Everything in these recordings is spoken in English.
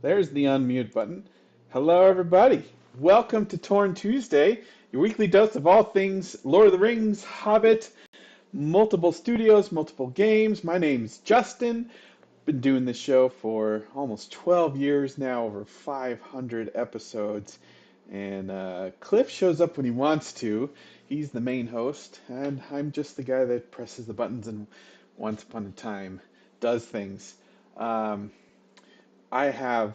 There's the unmute button. Hello, everybody. Welcome to Torn Tuesday, your weekly dose of all things Lord of the Rings, Hobbit, multiple studios, multiple games. My name's Justin. Been doing this show for almost 12 years now, over 500 episodes. And Cliff shows up when he wants to. He's the main host, and I'm just the guy that presses the buttons and once upon a time does things. Um, I have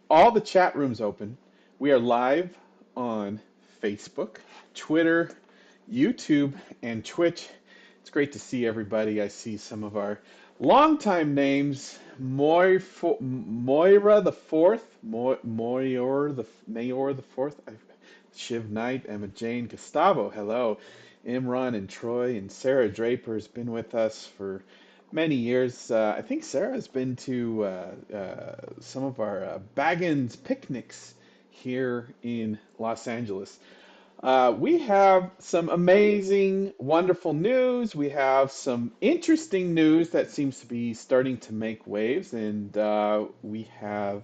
all the chat rooms open. We are live on Facebook, Twitter, YouTube, and Twitch. It's great to see everybody. I see some of our longtime names. Moira the Fourth, Mayor the Fourth, Shiv Knight, Emma Jane, Gustavo, hello, Imran and Troy, and Sarah Draper has been with us for many years. I think Sarah has been to some of our Baggins picnics here in Los Angeles. We have some amazing, wonderful news. We have some interesting news that seems to be starting to make waves, and we have,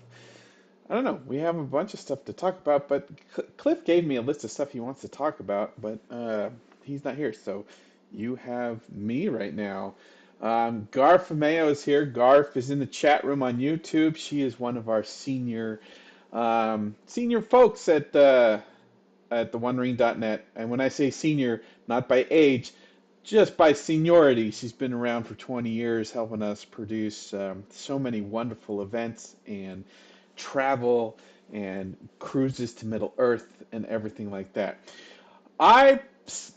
I don't know, we have a bunch of stuff to talk about, but Cliff gave me a list of stuff he wants to talk about, but he's not here, so you have me right now. Garth Mayo is here. Garth is in the chat room on YouTube. She is one of our senior folks at the OneRing.net. And when I say senior, not by age, just by seniority. She's been around for 20 years helping us produce so many wonderful events and travel and cruises to Middle Earth and everything like that. I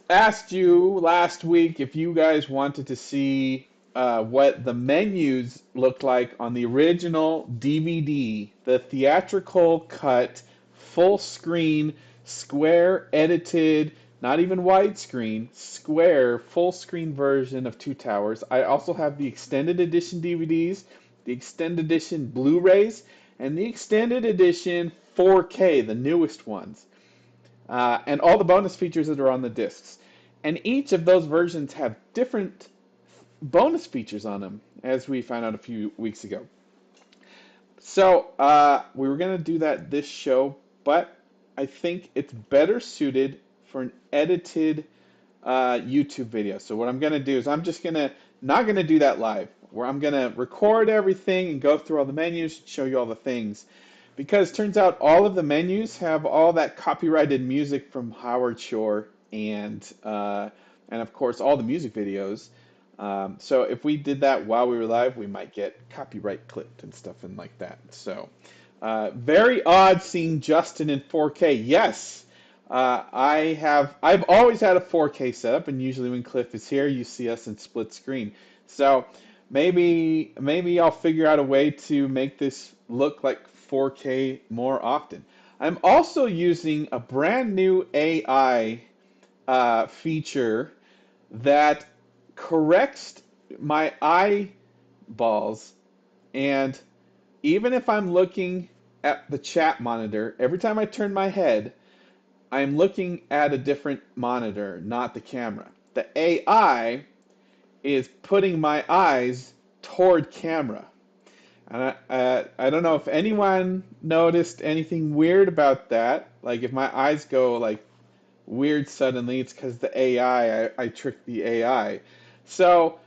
asked you last week if you guys wanted to see what the menus looked like on the original DVD, the theatrical cut, full screen, square edited, not even widescreen, square, full screen version of Two Towers. I also have the extended edition DVDs, the extended edition Blu-rays, and the extended edition 4K, the newest ones, and all the bonus features that are on the discs. And each of those versions have different bonus features on them, as we found out a few weeks ago. So we were going to do that this show, but I think it's better suited for an edited YouTube video. So what I'm going to do is I'm just not going to do that live, where I'm going to record everything and go through all the menus, show you all the things. Because it turns out all of the menus have all that copyrighted music from Howard Shore and of course all the music videos. So if we did that while we were live, we might get copyright clipped and stuff and like that. So very odd seeing Justin in 4K. Yes, I've always had a 4K setup, and usually when Cliff is here, you see us in split screen. So maybe I'll figure out a way to make this look like 4K more often. I'm also using a brand new AI feature that corrects my eyeballs, and even if I'm looking at the chat monitor, every time I turn my head, I'm looking at a different monitor, not the camera. The AI is putting my eyes toward camera. And I don't know if anyone noticed anything weird about that. Like if my eyes go like weird suddenly, it's because the AI, I tricked the AI. So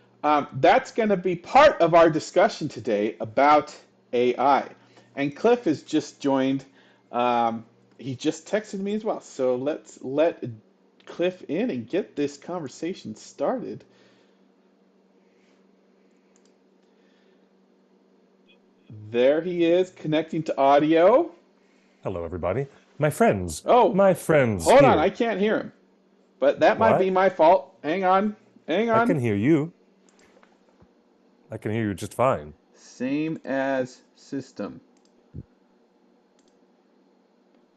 that's going to be part of our discussion today about AI. And Cliff has just joined. He just texted me as well. So let's let Cliff in and get this conversation started. There he is, connecting to audio. Hello, everybody. My friends. Oh, My friends hold on, here. I can't hear him. But that might be What? my fault. Hang on, hang I on. can hear you. I can hear you just fine. Same as system.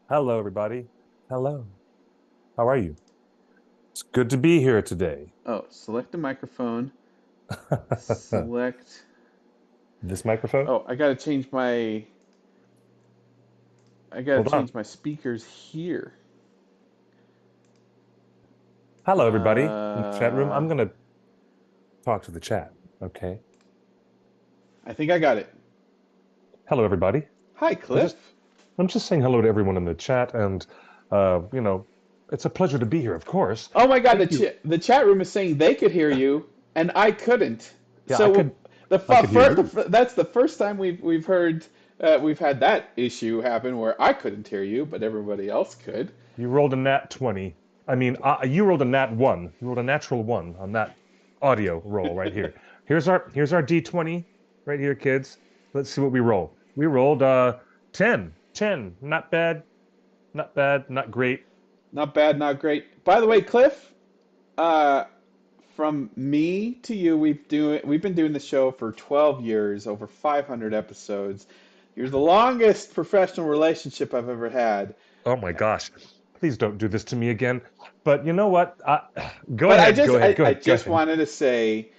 Hello, everybody. Hello. How are you? It's good to be here today. Oh, select the microphone. Select. This microphone? Oh, I gotta change my. I gotta Hold on. change my speakers here. Hello, everybody in the chat room. Uh, I'm going to talk to the chat, okay? I think I got it. Hello, everybody. Hi, I'm just Cliff. I'm just saying hello to everyone in the chat, and you know, it's a pleasure to be here, of course. Oh my God, Thank you. the chat room is saying they could hear you, and I couldn't. Yeah, I So could I could hear you. that's the first time we've heard we've had that issue happen where I couldn't hear you, but everybody else could. You rolled a nat 20. I mean, you rolled a nat 1. You rolled a natural 1 on that audio roll right here. Here's our D20 right here, kids. Let's see what we roll. We rolled 10. 10. Not bad. Not bad. Not great. Not bad, not great. By the way, Cliff, uh, from me to you, we've been doing the show for 12 years, over 500 episodes. You're the longest professional relationship I've ever had. Oh my gosh. Please don't do this to me again. But you know what? Go But ahead. Go ahead. Go I ahead. Go just ahead. wanted to say,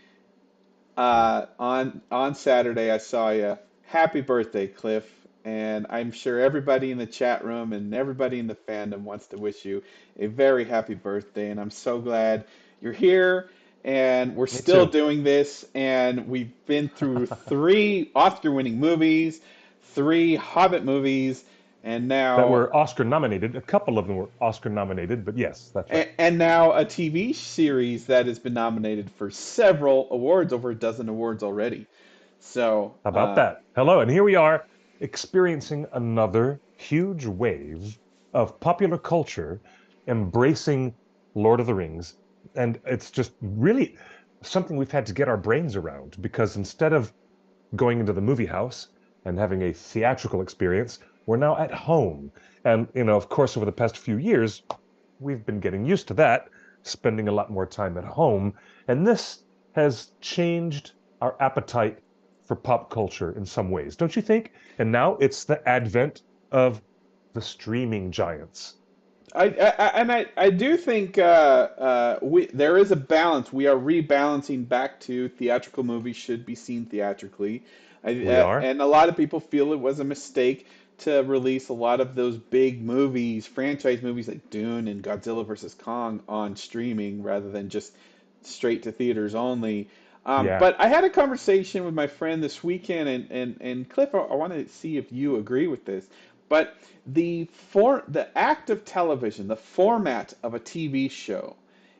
on Saturday I saw you. Happy birthday, Cliff. And I'm sure everybody in the chat room and everybody in the fandom wants to wish you a very happy birthday. And I'm so glad you're here. And we're Me still too. doing this. And we've been through three Oscar-winning movies, three Hobbit movies, and That now were Oscar nominated. A couple of them were Oscar nominated, but yes, that's right. and now a TV series that has been nominated for several awards, over a dozen awards already. So, How about that? Hello, and here we are experiencing another huge wave of popular culture embracing Lord of the Rings. And it's just really something we've had to get our brains around because instead of going into the movie house and having a theatrical experience, we're now at home. And, of course, over the past few years, we've been getting used to that, spending a lot more time at home. And this has changed our appetite for pop culture in some ways, don't you think? And now it's the advent of the streaming giants. I do think there is a balance. We are rebalancing back to theatrical movies should be seen theatrically, We are. and a lot of people feel it was a mistake to release a lot of those big movies, franchise movies like Dune and Godzilla versus Kong on streaming rather than just straight to theaters only. Yeah. But I had a conversation with my friend this weekend, and Cliff, I want to see if you agree with this. But the act of television, the format of a TV show,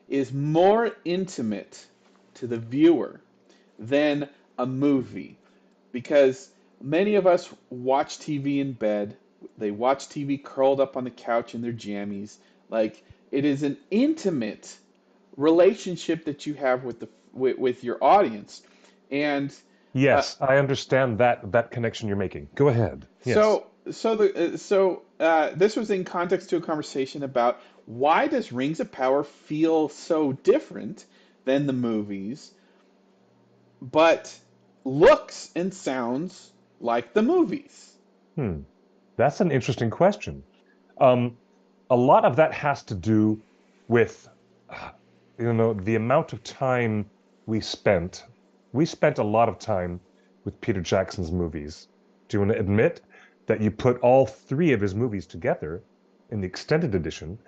is more intimate to the viewer than a movie because many of us watch TV in bed. They watch TV curled up on the couch in their jammies. Like it is an intimate relationship that you have with your audience, and uh, Yes, I understand that connection you're making. Go ahead. Yes. this was in context to a conversation about why does Rings of Power feel so different than the movies, but looks and sounds like the movies. Hmm. That's an interesting question. Um, a lot of that has to do with, uh, the amount of time we spent. We spent a lot of time with Peter Jackson's movies. Do you want to admit that you put all three of his movies together in the extended edition,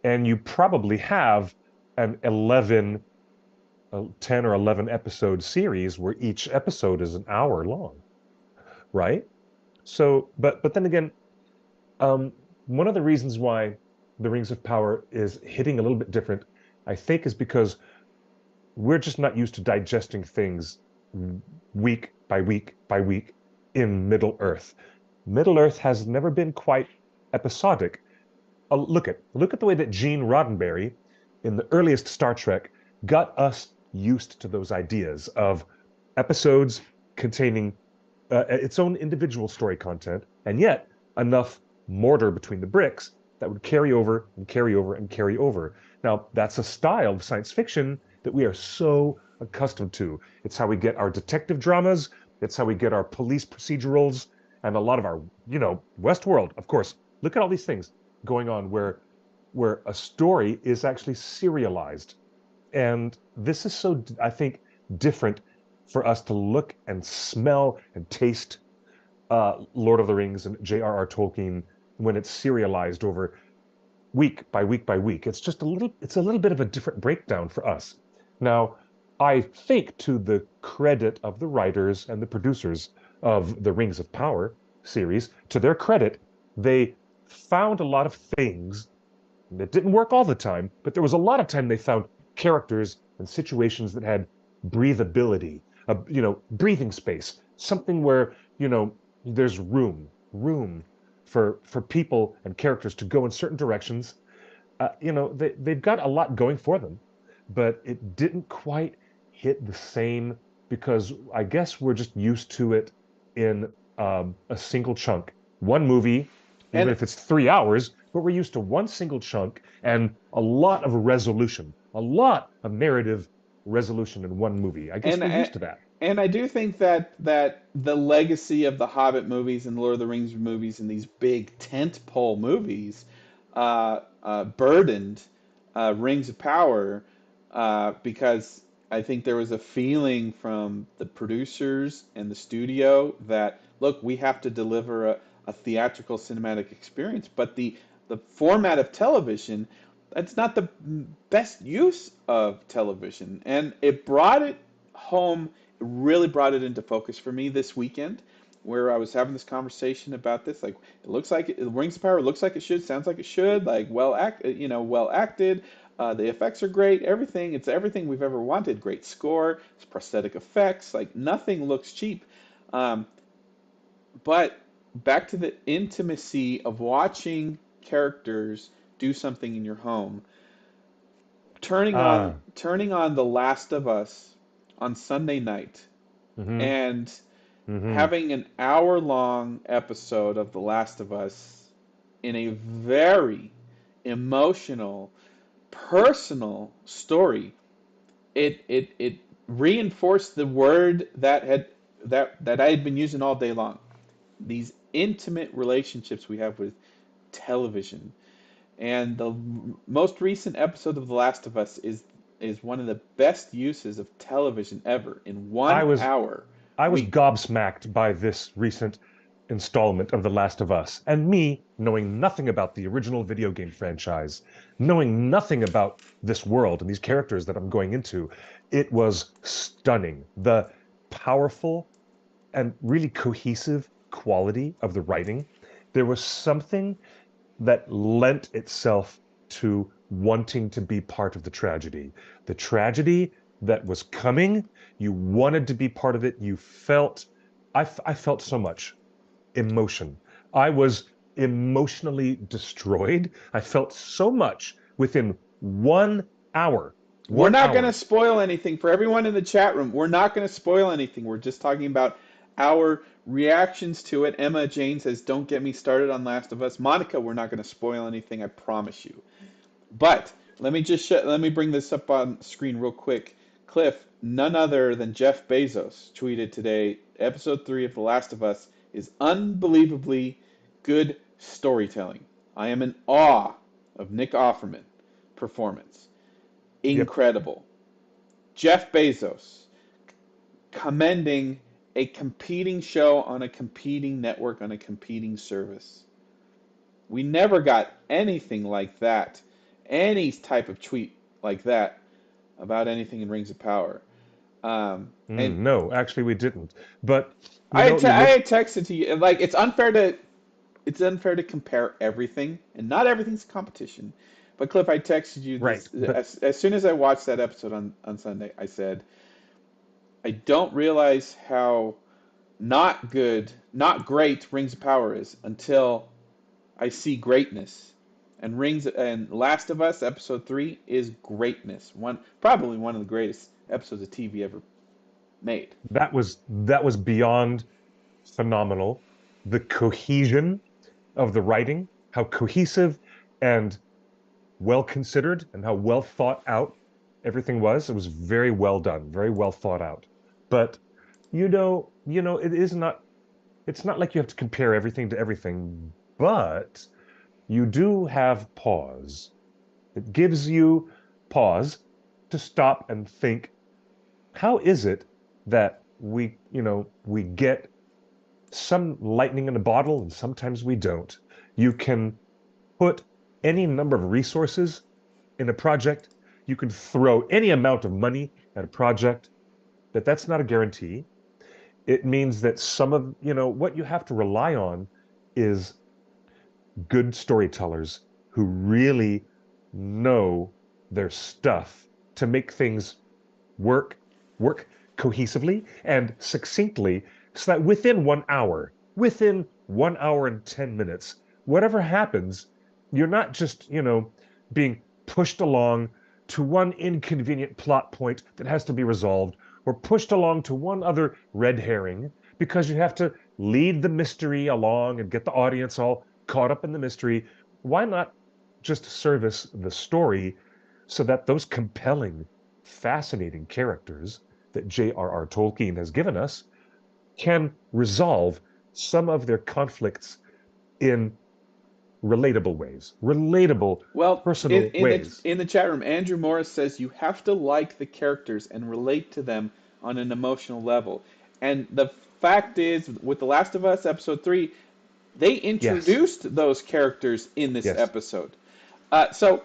and you probably have an 10 or 11 episode series where each episode is an hour long, right? So, but then again, um, one of the reasons why the Rings of Power is hitting a little bit different, I think, is because we're just not used to digesting things week by week by week in Middle Earth. Middle Earth has never been quite episodic. Look at the way that Gene Roddenberry in the earliest Star Trek got us used to those ideas of episodes containing its own individual story content, and yet enough mortar between the bricks that would carry over and carry over and carry over. Now, that's a style of science fiction that we are so accustomed to. It's how we get our detective dramas, it's how we get our police procedurals, and a lot of our, Westworld, of course. Look at all these things going on where a story is actually serialized. And this is so, I think, different for us to look and smell and taste Lord of the Rings and J.R.R. Tolkien when it's serialized over week by week by week. It's a little bit of a different breakdown for us. Now, I think to the credit of the writers and the producers of the Rings of Power, series, to their credit, they found a lot of things. It didn't work all the time, but there was a lot of time they found characters and situations that had breathability, breathing space, something where, there's room for people and characters to go in certain directions. They've got a lot going for them, but it didn't quite hit the same because I guess we're just used to it in a single chunk. One movie, even And if it's 3 hours, but we're used to one single chunk and a lot of resolution, a lot of narrative resolution in one movie. I guess and we're I- used to that. and I do think that the legacy of the Hobbit movies and Lord of the Rings movies and these big tentpole movies burdened Rings of Power because I think there was a feeling from the producers and the studio that look, we have to deliver a theatrical cinematic experience, but the format of television, that's not the best use of television, and it brought it home, really brought it into focus for me this weekend, where I was having this conversation about this. Like, it looks like Rings of Power looks like it should, sounds like it should, like well acted. The effects are great. Everything, it's everything we've ever wanted. Great score, it's prosthetic effects. Like nothing looks cheap. Um, but back to the intimacy of watching characters do something in your home, Ah, turning on The Last of Us on Sunday night mm-hmm, and mm-hmm. having an hour long episode of The Last of Us in a very emotional, personal story. It reinforced the word that I had been using all day long. These intimate relationships we have with television. And the most recent episode of The Last of Us is one of the best uses of television ever in I one was hour. I was We gobsmacked by this recent installment of The Last of Us, and me knowing nothing about the original video game franchise, knowing nothing about this world and these characters that I'm going into, it was stunning. The powerful and really cohesive quality of the writing. There was something that lent itself to wanting to be part of the tragedy. The tragedy that was coming, you wanted to be part of it. I felt so much emotion. I was emotionally destroyed. I felt so much within 1 hour. we're One not going to hour. spoil anything for everyone in the chat room. We're not going to spoil anything. We're just talking about our reactions to it. Emma Jane says, "Don't get me started on Last of Us." Monica, we're not going to spoil anything. I promise you. But let me bring this up on screen real quick. Cliff, none other than Jeff Bezos tweeted today, episode 3 of The Last of Us is unbelievably good storytelling. I am in awe of Nick Offerman performance. Yep. Incredible. Jeff Bezos commending a competing show on a competing network on a competing service. We never got anything like that, any type of tweet like that about anything in Rings of Power. And No, actually, we didn't. But I had texted to you like it's unfair to compare everything, and not everything's competition. But Cliff, I texted you right. this But as soon as I watched that episode on Sunday. I said I don't realize how not good, not great Rings of Power is until I see greatness. And Rings and Last of Us episode 3 is greatness. Probably one of the greatest episodes of TV ever made. that was beyond phenomenal. The cohesion of the writing, how cohesive and well considered and how well thought out everything was. It was very well done, very well thought out. But it's not like you have to compare everything to everything, but you do have pause. It gives you pause to stop and think, how is it that we get some lightning in a bottle and sometimes we don't? You can put any number of resources in a project. You can throw any amount of money at a project, but that's not a guarantee. it means that some of, what you have to rely on is good storytellers who really know their stuff to make things work work cohesively and succinctly, so that within 1 hour and 10 minutes, whatever happens, you're not just, being pushed along to one inconvenient plot point that has to be resolved, or pushed along to one other red herring because you have to lead the mystery along and get the audience all caught up in the mystery. Why not just service the story so that those compelling, fascinating characters that J.R.R. Tolkien has given us can resolve some of their conflicts in relatable, Well, personal ways. in the chat room, Andrew Morris says you have to like the characters and relate to them on an emotional level. And the fact is, with The Last of Us episode 3, they Yes, introduced those characters in this yes. episode. So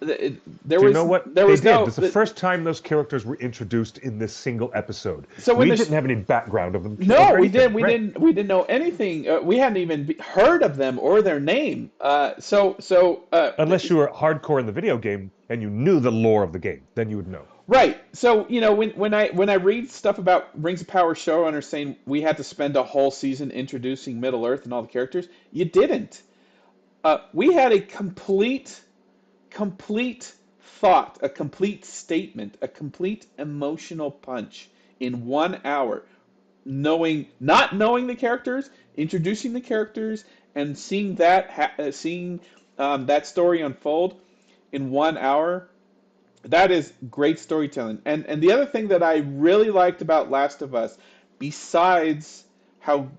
there Do you know what there they was did? no It's the first time those characters were introduced in this single episode. so when We the didn't have any background of them no, or anything, right? we didn't know anything. We hadn't even heard of them or their name. Unless you were hardcore in the video game and you knew the lore of the game, then you would know. Right. So, when I read stuff about Rings of Power showrunners saying we had to spend a whole season introducing Middle Earth and all the characters, you didn't. We had a complete thought, a complete statement, a complete emotional punch in 1 hour, not knowing the characters, introducing the characters, and seeing that story unfold in 1 hour. That is great storytelling. And the other thing that I really liked about Last of Us, besides how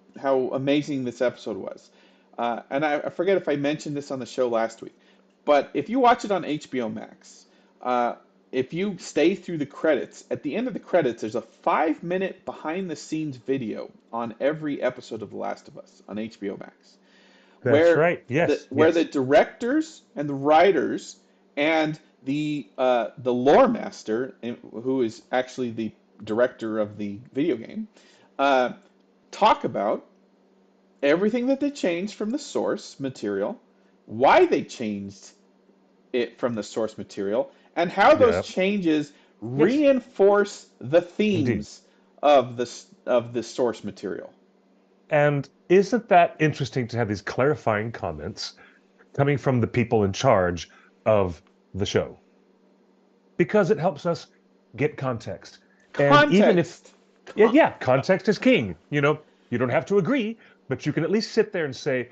amazing this episode was, and I forget if I mentioned this on the show last week, but if you watch it on HBO Max, uh, if you stay through the credits, at the end of the credits, there's a 5 minute behind the scenes video on every episode of The Last of Us on HBO Max, That's right. Yes, where the yes. directors and the writers and the lore master, who is actually the director of the video game, uh, talk about everything that they changed from the source material, why they changed it from the source material, and how those Yeah. changes Yes, reinforce the indeed. themes of the source material. And isn't that interesting to have these clarifying comments coming from the people in charge of the show? Because it helps us get context. And even if, Context. yeah, context is king. You don't have to agree, but you can at least sit there and say,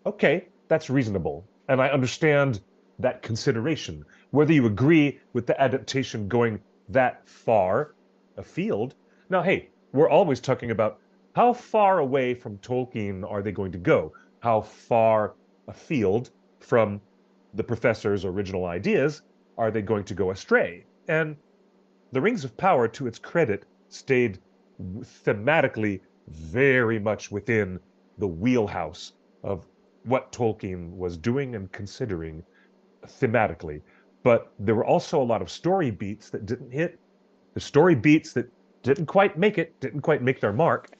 okay, that's reasonable. And I understand that consideration. Whether you agree with the adaptation going that far afield. Now, hey, we're always talking about how far away from Tolkien are they going to go? How far afield from the professor's original ideas are they going to go astray? And the Rings of Power, to its credit, stayed thematically very much within the wheelhouse of what Tolkien was doing and considering thematically. But there were also a lot of story beats that didn't hit, the story beats that didn't quite make their mark,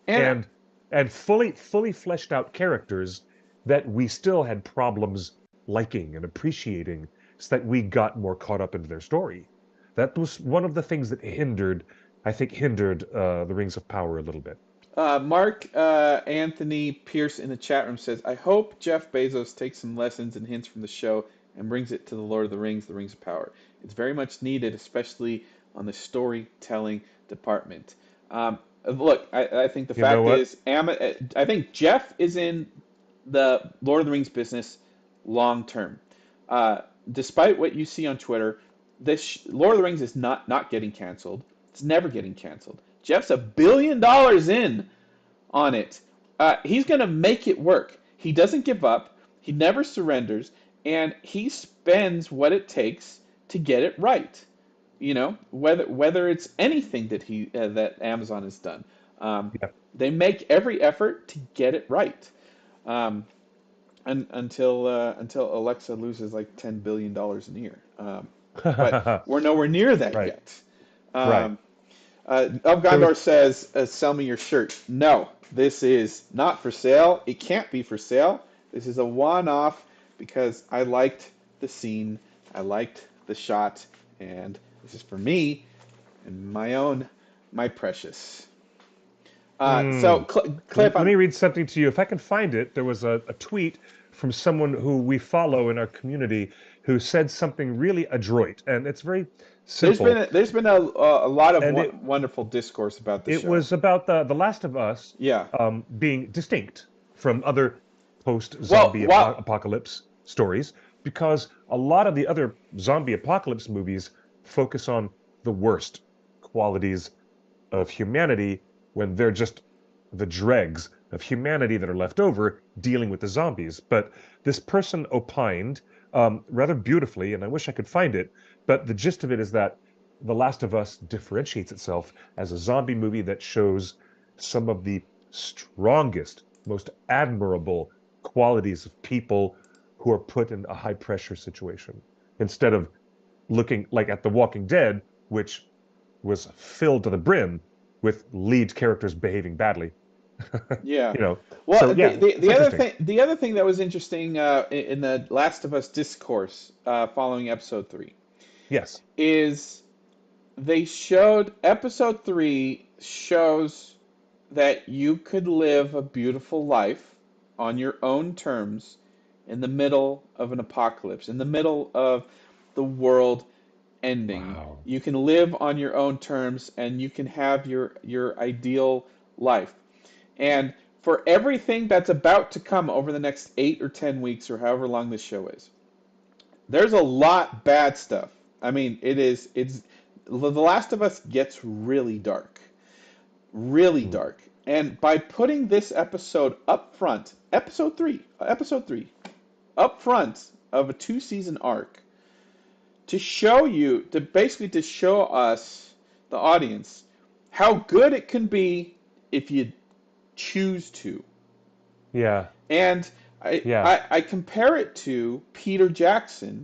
And and fully fleshed out characters that we still had problems liking and appreciating, so that we got more caught up into their story. That was one of the things that hindered the Rings of Power a little bit. Mark Anthony Pierce in the chat room says, I hope Jeff Bezos takes some lessons and hints from the show and brings it to the Lord of the Rings of Power. It's very much needed, especially on the storytelling department. Look, I think the You know fact what? is, I think Jeff is in the Lord of the Rings business long term. Uh, Despite what you see on Twitter, this Lord of the Rings is not getting canceled. It's never getting canceled. Jeff's $1 billion in on it. He's going to make it work. He doesn't give up. He never surrenders, and he spends what it takes to get it right. Whether it's anything that Amazon has done, Yeah. they make every effort to get it right. Um, and until Alexa loses like $10 billion a year. But we're nowhere near that Right, yet. right. Um, Of There was Gondor says, "Sell me your shirt." No, this is not for sale. It can't be for sale. This is a one-off because I liked the scene, I liked the shot, and this is for me and my precious. Mm. Cliff, Let me read something to you. If I can find it, there was a tweet from someone who we follow in our community who said something really adroit, and it's very simple. there's been a lot of And wonderful discourse about the it show. was about the Last of Us Yeah. being distinct from other Well, post-zombie well, apocalypse stories because a lot of the other zombie apocalypse movies focus on the worst qualities of humanity when they're just the dregs of humanity that are left over dealing with the zombies. But this person opined rather beautifully, and I wish I could find it, but the gist of it is that The Last of Us differentiates itself as a zombie movie that shows some of the strongest, most admirable qualities of people who are put in a high pressure situation instead of looking like at The Walking Dead, which was filled to the brim with lead characters behaving badly. yeah. You know, so Well, yeah, it's interesting. the other thing that was interesting in the Last of Us discourse following episode 3 Yes. is they showed episode 3 shows that you could live a beautiful life on your own terms in the middle of an apocalypse, in the middle of the world ending. Wow. You can live on your own terms and you can have your ideal life. And for everything that's about to come over the next 8 or 10 weeks or however long this show is, there's a lot bad stuff. I mean, it's The Last of Us gets really Mm. dark. And by putting this episode up front, episode 3, up front of a 2-season arc, to show you, to basically to show us, the audience, how good it can be if you choose to. Yeah. And Yeah. I compare it to Peter Jackson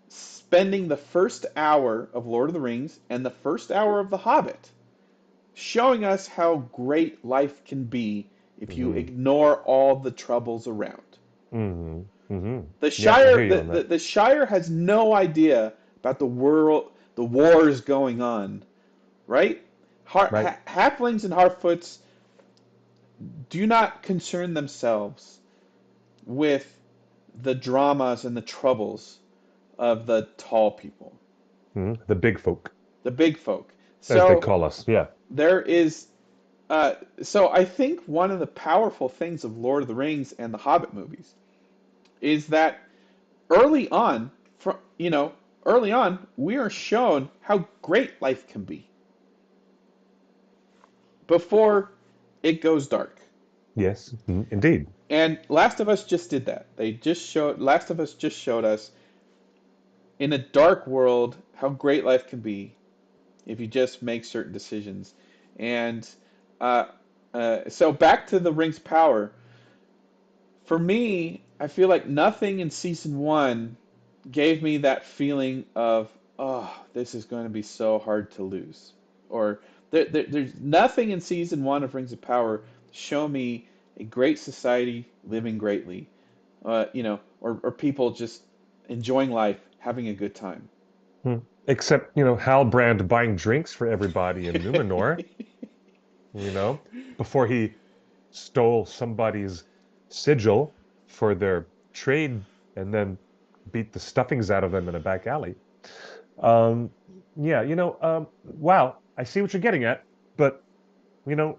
spending the first hour of Lord of the Rings and the first hour of The Hobbit showing us how great life can be if you Hmm. ignore all the troubles around. Hmm. Hmm. The Yeah, I hear Shire, you on that. the Shire has no idea about the wars going on, right? Right. Halflings and Harfoots do not concern themselves with the dramas and the troubles of the tall people, Hmm. The big folk, the big folk. as they So call us. Yeah. there is, so I think one of the powerful things of Lord of the Rings and the Hobbit movies is that early on, early on, we are shown how great life can be before it goes dark. Yes. Mm, indeed. And Last of Us just did that. Last of Us just showed us in a dark world how great life can be if you just make certain decisions. And uh, so back to the Ring's power. For me, I feel like nothing in season 1 gave me that feeling of, oh, this is going to be so hard to lose. Or there's nothing in season 1 of Rings of Power show me a great society living greatly, or people just enjoying life, having a good time. Hmm. Except, Halbrand buying drinks for everybody in Numenor, you know, before he stole somebody's sigil for their trade and then beat the stuffings out of them in a back alley. Um, yeah, wow, I see what you're getting at, but you know,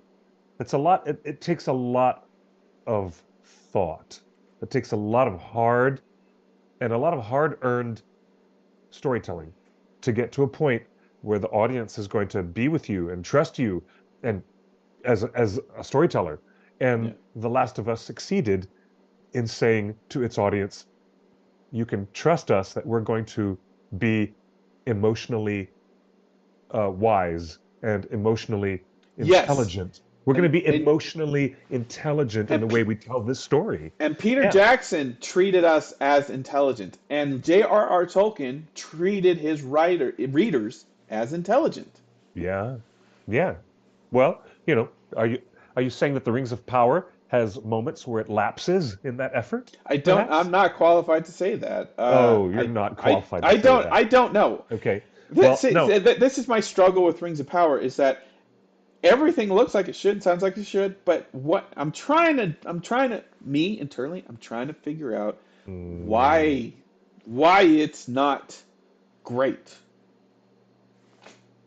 it's a lot. It takes a lot of thought. It takes a lot of hard-earned storytelling to get to a point where the audience is going to be with you and trust you and as a storyteller. Yeah. And The Last of Us succeeded in saying to its audience, you can trust us that we're going to be emotionally wise and emotionally Yes. intelligent. We're going And, to be and emotionally intelligent in and the way we tell this story. and Peter Yeah, Jackson treated us as intelligent, and J.R.R. Tolkien treated his readers as intelligent. yeah, Yeah. Well, are you saying that the Rings of Power has moments where it lapses in that effort, I'm perhaps? not qualified to say that. Oh, you're not qualified to say that. I don't know. Okay. This Well, is, no. this is my struggle with Rings of Power is that everything looks like it should, sounds like it should, but what I'm trying to, me internally, I'm trying to figure out Mm, why, it's not great.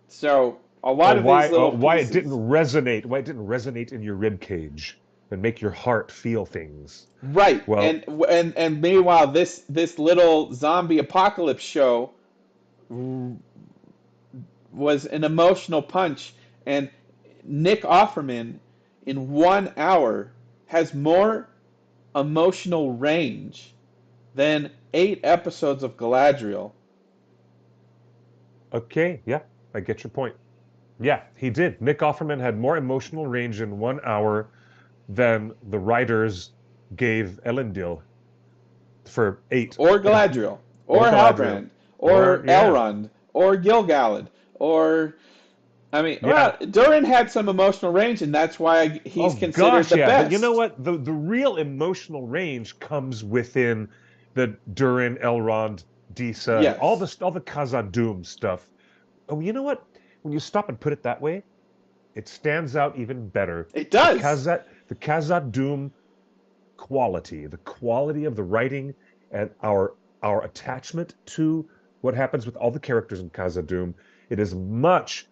So a oh, lot of these why little why it didn't pieces, resonate? Why it didn't resonate in your rib cage and make your heart feel things? right? Well, And meanwhile, this little zombie apocalypse show was an emotional punch, and Nick Offerman in 1 hour has more emotional range than 8 episodes of Galadriel. okay, yeah, I get your point. Yeah, he did. Nick Offerman had more emotional range in 1 hour than the writers gave Elendil for eight. Or Galadriel, Or or Galadriel. Halbrand, Or or yeah. Elrond, or Gilgalad, or I mean, Yeah. well, Durin had some emotional range, and that's why he's Oh considered gosh, the yeah. But you know best. what? The real emotional range comes within the Durin, Elrond, Disa, and Yes, all the Khazad-dûm stuff. Oh, you know what? When you stop and put it that way, it stands out even better. it does. The Khazad-dûm quality, the quality of the writing, and our attachment to what happens with all the characters in Khazad-dûm, it is much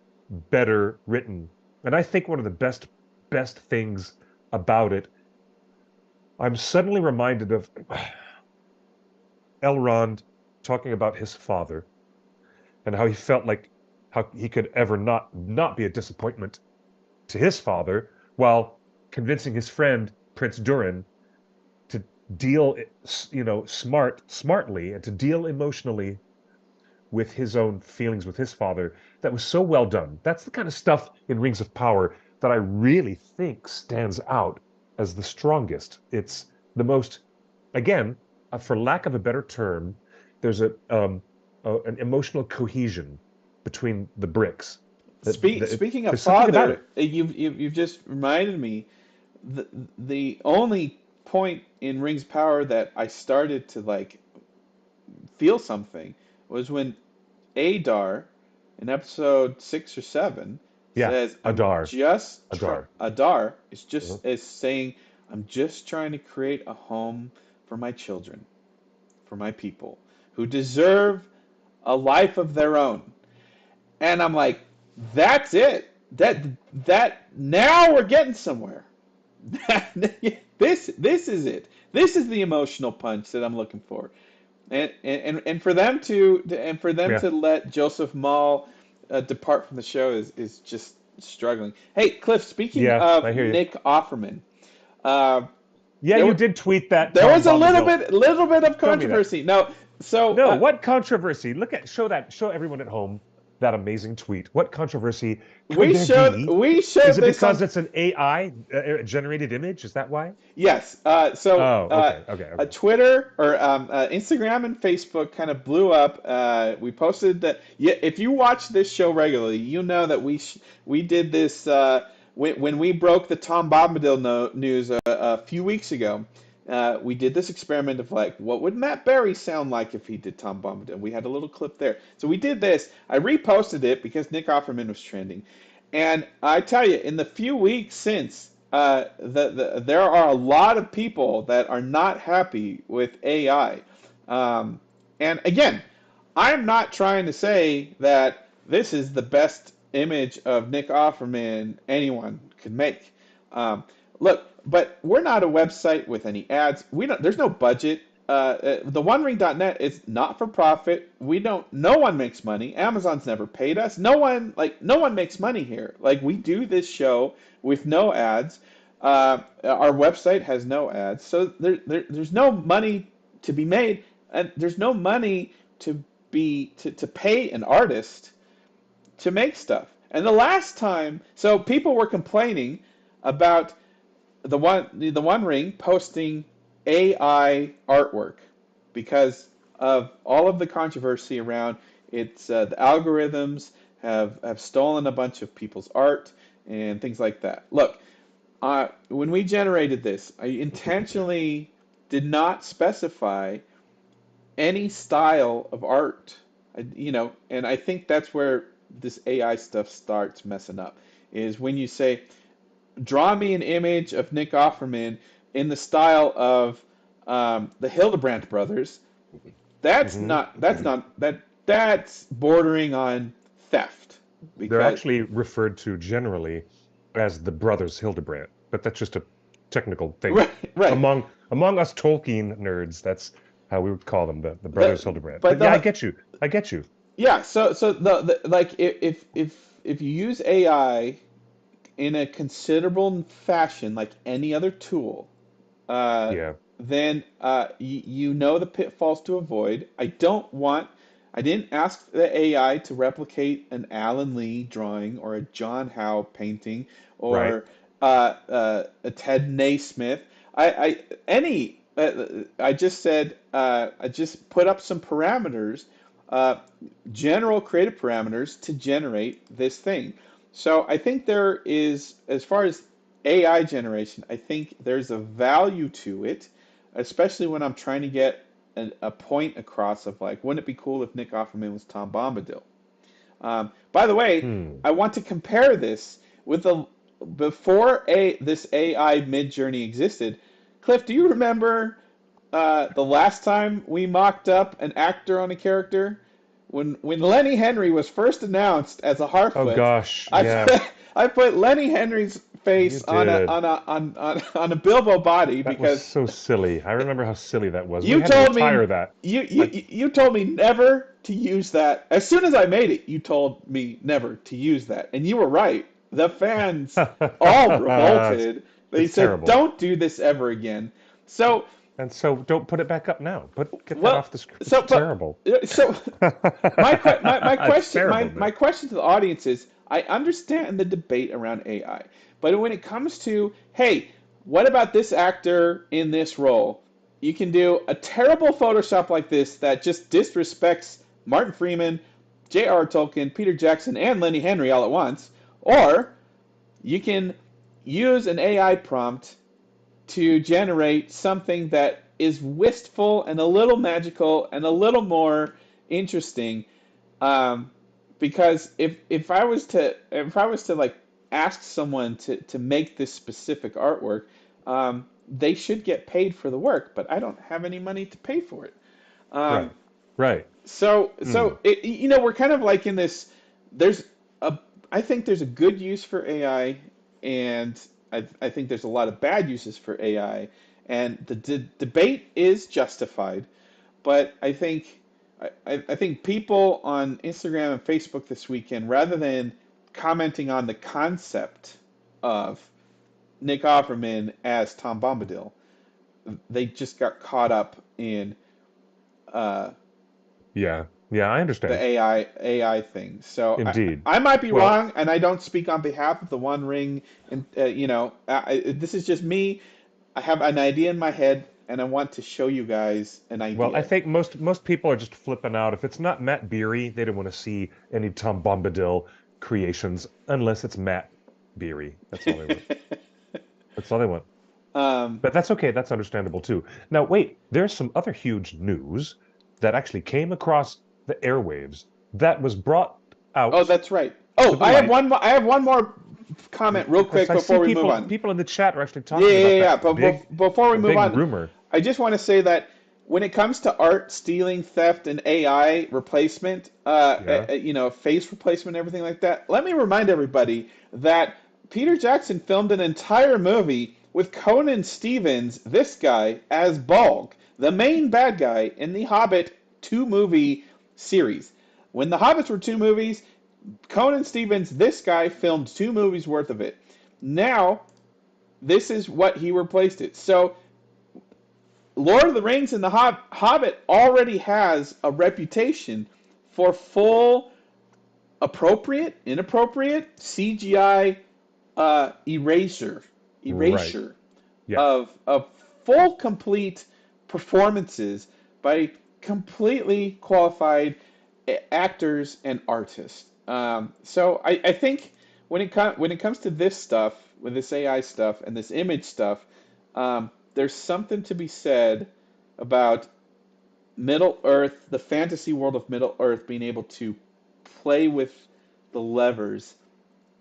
better written. And I think one of the best things about it, I'm suddenly reminded of Elrond talking about his father and how he felt like how he could ever not be a disappointment to his father while convincing his friend Prince Durin to deal, smartly and to deal emotionally with his own feelings with his father. That was so well done. That's the kind of stuff in Rings of Power that I really think stands out as the strongest. It's the most, again, for lack of a better term, there's an emotional cohesion between the bricks. Speaking of There's something about father, it. you've just reminded me the the only point in Rings of Power that I started to like feel something was when Adar in episode 6 or 7 Yeah, says, Adar, Adar. Adar Uh-huh. is saying, I'm just trying to create a home for my children, for my people who deserve a life of their own. And I'm like, that's it. That now we're getting somewhere. This is it. This is the emotional punch that I'm looking for. And for them Yeah, to let Joseph Mall depart from the show is just struggling. Hey, Cliff. Speaking yeah, I of hear you. Nick Offerman, uh, Yeah, there you were did tweet that, there Tom was a Bombadil. little bit of Show me that. controversy. No, so No, what controversy? Show everyone at home that amazing tweet. What controverscy could there be? we Is showed it this because on. it's an AI generated image? Is that why? Yes. Oh, okay, okay, okay. Twitter or Instagram and Facebook kind of blew up. We posted that. Yeah, if you watch this show regularly, you know that we did this when we broke the Tom Bombadil news a few weeks ago. We did this experiment of like, what would Matt Berry sound like if he did Tom Bombadil? We had a little clip there. So we did this. I reposted it because Nick Offerman was trending. And I tell you, in the few weeks since, there are a lot of people that are not happy with AI. And again, I'm not trying to say that this is the best image of Nick Offerman anyone could make. Um, Look, but we're not a website with any ads. We don't. There's no budget. The OneRing.net is not for profit. We don't. No one makes money. Amazon's never paid us. No one makes money here. Like we do this show with no ads. Our website has no ads, so there's no money to be made, and there's no money to pay an artist to make stuff. And the last time, so people were complaining about the One Ring posting AI artwork because of all of the controversy around its the algorithms have stolen a bunch of people's art and things like that. Look, when we generated this, I intentionally did not specify any style of art. And I think that's where this AI stuff starts messing up. Is when you say, draw me an image of Nick Offerman in the style of the Hildebrandt brothers. That's Hmm. not that's bordering on theft They're because actually referred to generally as the brothers Hildebrandt, but that's just a technical thing. right. Among us Tolkien nerds, that's how we would call them, the brothers The Hildebrandt. but But yeah, I the get you. I get you. yeah, so the like if you use AI in a considerable fashion, like any other tool, uh, Yeah, then you know the pitfalls to avoid. I didn't ask the AI to replicate an Alan Lee drawing or a John Howe painting right. or a Ted Naismith. I just said I just put up some parameters, uh, general creative parameters to generate this thing. So I think there is, as far as AI generation, I think there's a value to it, especially when I'm trying to get a point across of like, wouldn't it be cool if Nick Offerman was Tom Bombadil? By the way, Hmm. I want to compare this with the before this AI Midjourney existed. Cliff, do you remember the last time we mocked up an actor on a character? When Lenny Henry was first announced as a Oh Harfoot, gosh, I yeah, put, I put Lenny Henry's you face did. on a Bilbo body That was because so silly. I remember how silly that was. We you had to told me retire that. I, you told me never to use that. As soon as I made it, you told me never to use that, and you were right. The fans all it's, revolted. They it's said, terrible. "Don't do this ever again." So, And so don't put it back up now. Get that well, off the screen. It's so but terrible. so It's terrible, my man. question to the audience is: I understand the debate around AI, but when it comes to, hey, what about this actor in this role? You can do a terrible Photoshop like this that just disrespects Martin Freeman, J.R. Tolkien, Peter Jackson, and Lenny Henry all at once, or you can use an AI prompt to generate something that is wistful and a little magical and a little more interesting. Um, because if I was to like ask someone to make this specific artwork, they should get paid for the work, but I don't have any money to pay for it. Um, Right. Right. so Mm. we're kind of like in this. There's a I think there's a good use for AI, and I think there's a lot of bad uses for AI, and the debate is justified. But I think people on Instagram and Facebook this weekend, rather than commenting on the concept of Nick Offerman as Tom Bombadil, they just got caught up in uh, Yeah. Yeah, I the understand. AI thing. So Indeed. I might be Well, wrong, and I don't speak on behalf of the One Ring. And this is just me. I have an idea in my head, and I want to show you guys an I idea. think most people are just flipping out. If it's not Matt Beery, they don't want to see any Tom Bombadil creations unless it's Matt Beery. That's all they want. That's all they want. um, But that's okay. That's understandable too. Now, wait, there's some other huge news that actually came across the airwaves that was brought oh, out that's right. to Oh, the light I have one more comment real because quick I see before we move people on. people in the chat are actually Yeah, talking yeah, about yeah. that But before we a move big on, rumor. I just want to say that when it comes to art stealing, theft, and AI replacement, Yeah. face replacement, everything like that, let me remind everybody that Peter Jackson filmed an entire movie with Conan Stevens, this guy, as Balg, the main bad guy in the Hobbit two movie series. When the Hobbits were two movies, Conan Stevens, this guy, filmed two movies worth of it. Now, this is what he replaced it. So Lord of the Rings and the Hobbit already has a reputation for full, appropriate, inappropriate CGI erasure, Right. erasure Yeah. of full, complete performances by completely qualified actors and artists. So I think when it comes to this stuff, with this AI stuff and this image stuff, there's something to be said about Middle Earth, the fantasy world of Middle Earth, being able to play with the levers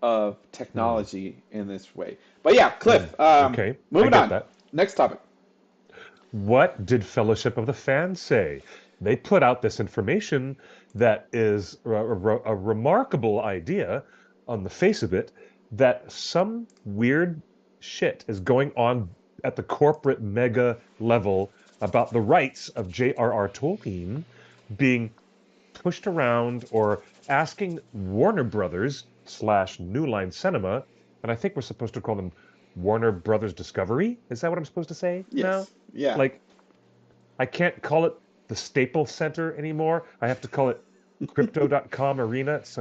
of Hmm. technology in this way. But yeah, Hmm. Cliff, Okay, I moving get on. that. Next topic. What did Fellowship of the Fans say? They put out this information that is a remarkable idea on the face of it, that some weird shit is going on at the corporate mega level about the rights of J.R.R. Tolkien being pushed around, or asking Warner Brothers slash New Line Cinema, and I think we're supposed to call them Warner Brothers Discovery. Is that what I'm supposed to say now? Yes. Yeah. Like, I can't call it the Staples Center anymore. I have to call it Crypto.com Arena. It's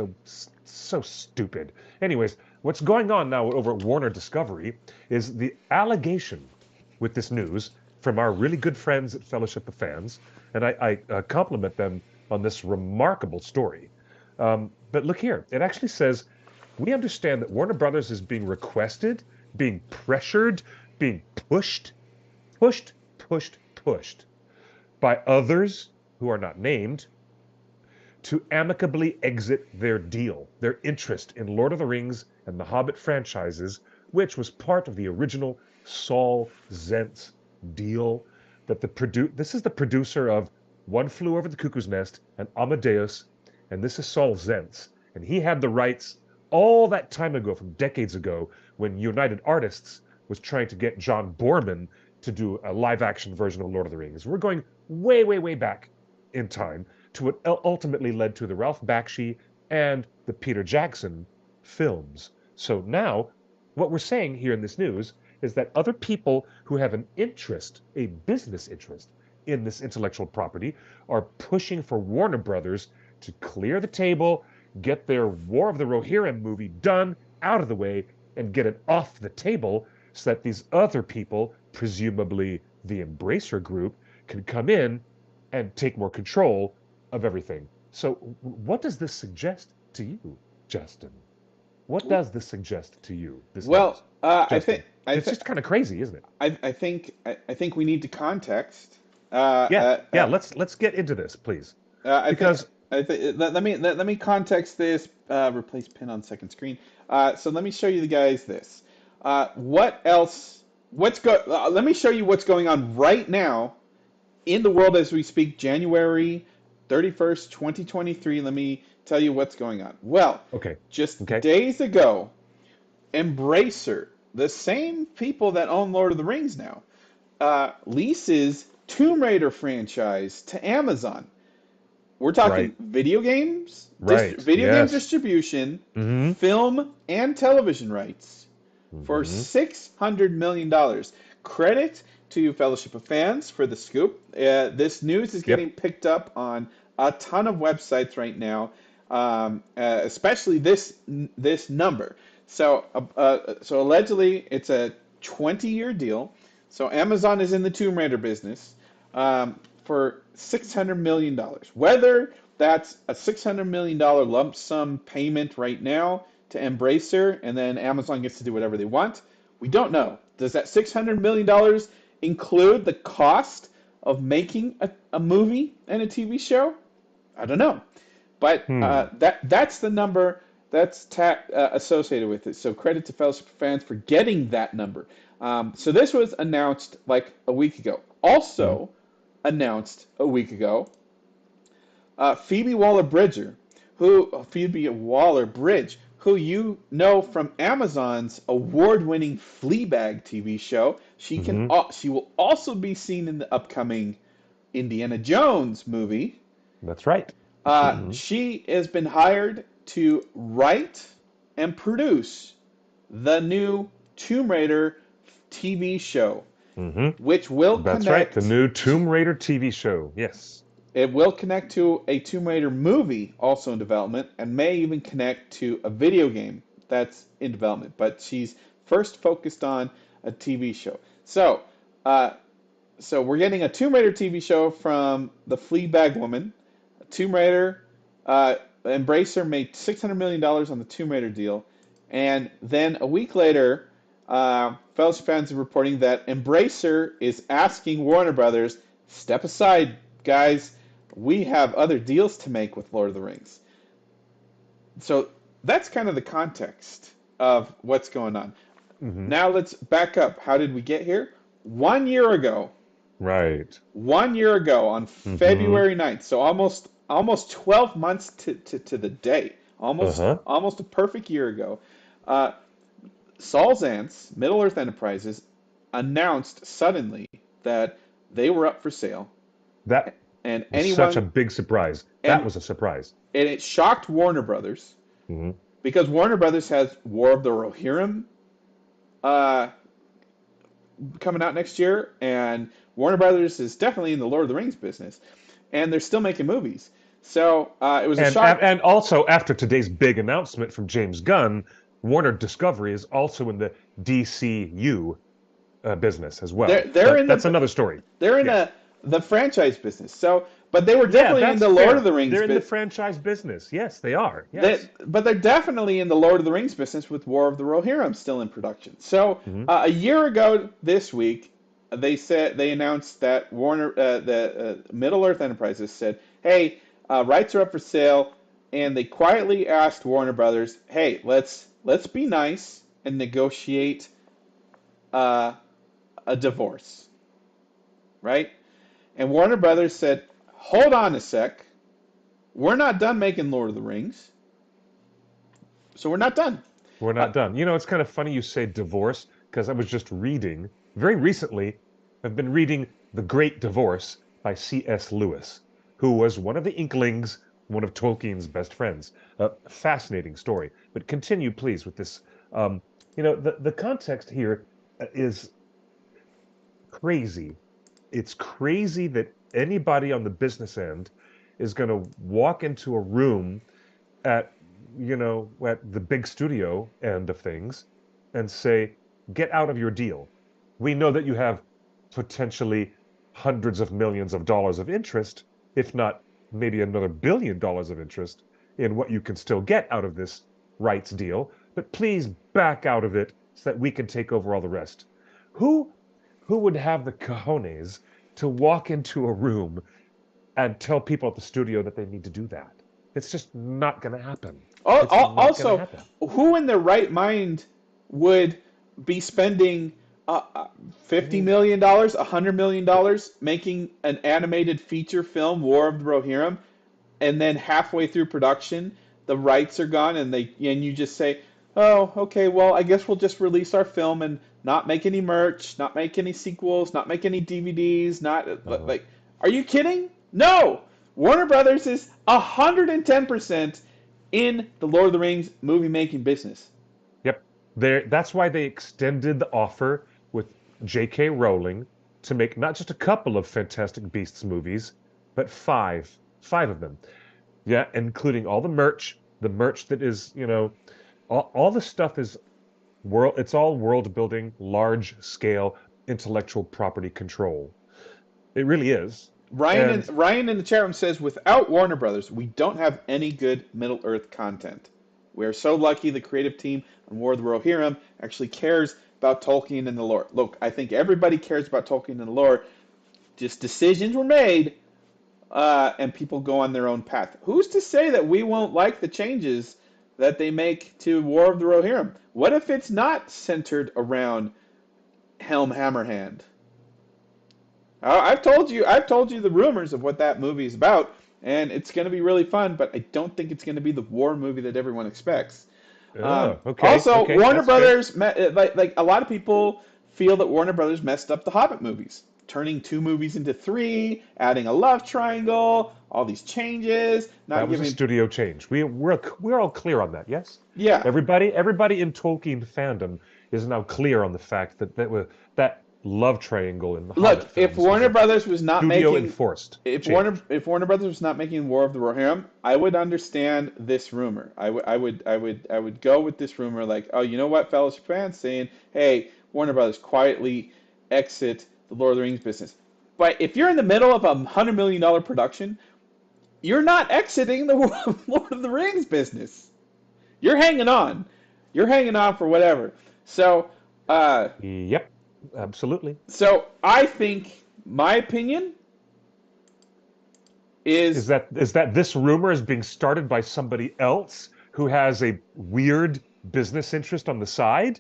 so stupid. Anyways, what's going on now over at Warner Discovery is the allegation with this news from our really good friends at Fellowship of Fans, and I compliment them on this remarkable story. But look here, it actually says, we understand that Warner Brothers is being requested, being pressured, being pushed by others who are not named to amicably exit their deal, their interest in Lord of the Rings and the Hobbit franchises, which was part of the original Saul Zentz deal. That this is the producer of One Flew Over the Cuckoo's Nest and Amadeus, and this is Saul Zentz, and he had the rights all that time ago, from decades ago, when United Artists was trying to get John Borman to do a live action version of Lord of the Rings. We're going way, way, way back in time to what ultimately led to the Ralph Bakshi and the Peter Jackson films. So now, what we're saying here in this news is that other people who have an interest, a business interest, in this intellectual property are pushing for Warner Brothers to clear the table, get their War of the Rohirrim movie done, out of the way, and get it off the table, so that these other people, presumably the Embracer Group, can come in and take more control of everything. So, what does this suggest to you, Justin? What does this suggest to you, this Well, news? I think Justin, it's just kind of crazy, isn't it? I think we need to context. Uh, Yeah, uh, yeah, uh, let's get into this, please. I think Because let me context this. Replace pin on second screen. So let me show you the guys this. What else? Let me show you what's going on right now in the world as we speak. January 31st, 2023. Let me tell you what's going on. Well, okay, just okay. days ago, Embracer, the same people that own Lord of the Rings now, leases Tomb Raider franchise to Amazon. We're talking Right, right. video game Yes. distribution, Mm-hmm. film and television rights for Mm-hmm. $600 million. Credit to Fellowship of Fans for the scoop. This news is getting Yep. picked up on a ton of websites right now, especially this number. So allegedly, it's a 20-year deal. So Amazon is in the Tomb Raider business, for $600 million. Whether that's a $600 million lump sum payment right now to Embracer, and then Amazon gets to do whatever they want, we don't know. Does that $600 million include the cost of making a movie and a TV show? I don't know. But Hmm. that's the number that's associated with it. So credit to Fellowship Fans for getting that number. So this was announced like a week ago. Mm-hmm. Also announced a week ago, Phoebe Waller-Bridge, who you know from Amazon's award-winning Fleabag TV show. Mm-hmm. She will also be seen in the upcoming Indiana Jones movie. That's right. Mm-hmm. She has been hired to write and produce the new Tomb Raider TV show, Mm-hmm. which will That's right. The connect new to, Tomb Raider TV show. Yes. it will connect to a Tomb Raider movie also in development, and may even connect to a video game that's in development. But she's first focused on a TV show. Uh, so we're getting a Tomb Raider TV show from the Fleabag woman, Tomb Raider. Embracer made $600 million on the Tomb Raider deal, and then a week later, Fellowship fans are reporting that Embracer is asking Warner Brothers, step aside, guys. We have other deals to make with Lord of the Rings. So that's kind of the context of what's going on. Hmm. Now let's back up. How did we get here? 1 year ago, Right. 1 year ago on Hmm. February 9th, so almost 12 months to the day, Uh-huh. almost a perfect year ago, uh, Saul Zaentz, Middle Earth Enterprises, announced suddenly that they were up for sale, That and was such a anyone big surprise. That and was a surprise. and it shocked Warner Brothers Hmm. because Warner Brothers has War of the Rohirrim uh, coming out next year, and Warner Brothers is definitely in the Lord of the Rings business, and they're still making movies. So it was a shock. And also after today's big announcement from James Gunn, Warner Discovery is also in the DCU business as well. They're But in that's the another story. they're in Yeah. the franchise business. So, but they were Yeah, definitely in that's the Lord of fair. the Rings They're in the bit. franchise business. Yes, they are. Yes. But they're definitely in the Lord of the Rings business with War of the Rohirrim still in production. So Hmm. a year ago this week, they announced that the Middle Earth Enterprises said, "Hey, rights are up for sale," and they quietly asked Warner Brothers, "Hey, let's be nice and negotiate uh, a divorce, right?" And Warner Brothers said, "Hold on a sec, we're not done making Lord of the Rings, so we're not done." We're Uh, not done. It's kind of funny you say divorce because I was just reading very recently. I've been reading The Great Divorce by C.S. Lewis, who was one of the Inklings, one of Tolkien's best friends. A fascinating story. But continue, please, with this. The context here is crazy. It's crazy that anybody on the business end is going to walk into a room at at the big studio end of things and say, get out of your deal. We know that you have potentially hundreds of millions of dollars of interest, if not maybe another $1 billion of interest in what you can still get out of this rights deal, but please back out of it so that we can take over all the rest. Who who would have the cojones to walk into a room and tell people at the studio that they need to do that? It's just not going to happen. It's not going to Also, happen. who in their right mind would be spending $50 Mm. million, $100 million making an animated feature film, War of the Rohirrim, and then halfway through production, the rights are gone, and you just say, "Oh, okay, well, I guess we'll just release our film and not make any merch, not make any sequels, not make any DVDs, not Uh-huh. like, are you kidding? No, Warner Brothers is 110% in the Lord of the Rings movie making business. Yep. That's why they extended the offer with J.K. Rowling to make not just a couple of Fantastic Beasts movies, but five. Five of them. Yeah, including all the merch that is, all the stuff is it's all world building, large scale intellectual property control. It really is. And Ryan in the chat room says, without Warner Brothers, we don't have any good Middle Earth content. We are so lucky the creative team on War of the Rohirrim actually cares about Tolkien and the lore. Look, I think everybody cares about Tolkien and the lore. Just decisions were made, and people go on their own path. Who's to say that we won't like the changes that they make to War of the Rohirrim? What if it's not centered around Helm Hammerhand? I've told you the rumors of what that movie is about, and it's going to be really fun. But I don't think it's going to be the war movie that everyone expects. okay, Also, okay, Warner that's fair. Brothers, like a lot of people feel that Warner Brothers messed up the Hobbit movies, turning two movies into three, adding a love triangle, all these changes, not That was a giving. studio change. We're all clear on that, yes? Yeah, Everybody in Tolkien fandom is now clear on the fact that love triangle in the Hobbit look, films was a studio enforced change. If Warner Brothers was not making War of the Rohirrim, I would understand this rumor. I would go with this rumor like, oh, you know what, Fellowship fans saying, hey, Warner Brothers quietly exit the Lord of the Rings business. But if you're in the middle of a $100 million production, you're not exiting the Lord of the Rings business. You're hanging on. You're hanging on for whatever. So, uh, Yep, absolutely. so I think my opinion Is is that this rumor is being started by somebody else who has a weird business interest on the side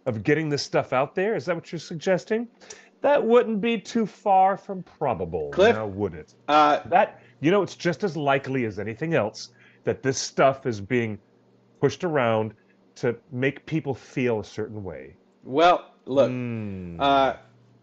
of getting this stuff out there? Is that what you're suggesting? That wouldn't be too far from probable, Cliff. now would it? Uh, It's just as likely as anything else that this stuff is being pushed around to make people feel a certain way. well, look. Hmm. Uh,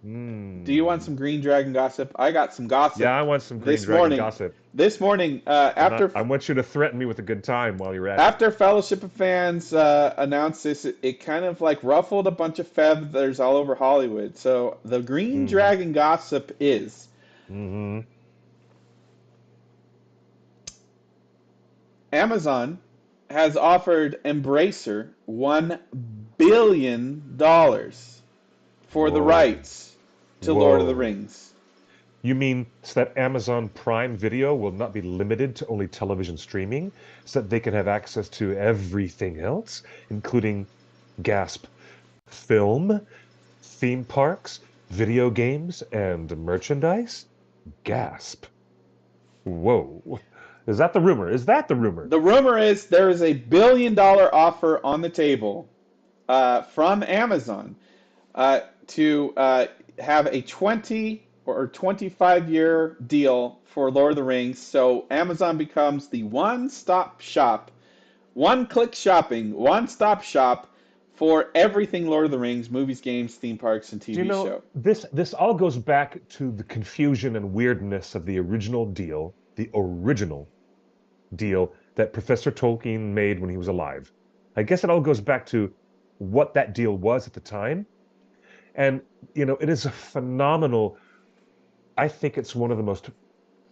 do you want Hmm. some Green Dragon gossip? I got some Yeah, gossip I want some Green this Dragon morning. gossip. This morning, And I want you to threaten me with a good time while you're at it. after Fellowship of Fans announced this, it kind of like ruffled a bunch of feathers all over Hollywood. So the Green Mm-hmm. Dragon gossip is Mm-hmm. Amazon has offered Embracer $1 billion for the Whoa. rights to Lord of the Whoa. Rings. You mean so that Amazon Prime Video will not be limited to only television streaming, so that they can have access to everything else, including gasp film, theme parks, video games, and merchandise? Gasp. Whoa. Is that the rumor? Is that the rumor? The rumor is there is $1 billion offer on the table from Amazon to have a 20 or 25-year deal for Lord of the Rings. So Amazon becomes the one-stop shop, one-click shopping, one-stop shop for everything Lord of the Rings, movies, games, theme parks, and Do you TV know show. this all goes back to the confusion and weirdness of the original deal that Professor Tolkien made when he was alive. I guess it all goes back to what that deal was at the time. And, it is a phenomenal, I think it's one of the most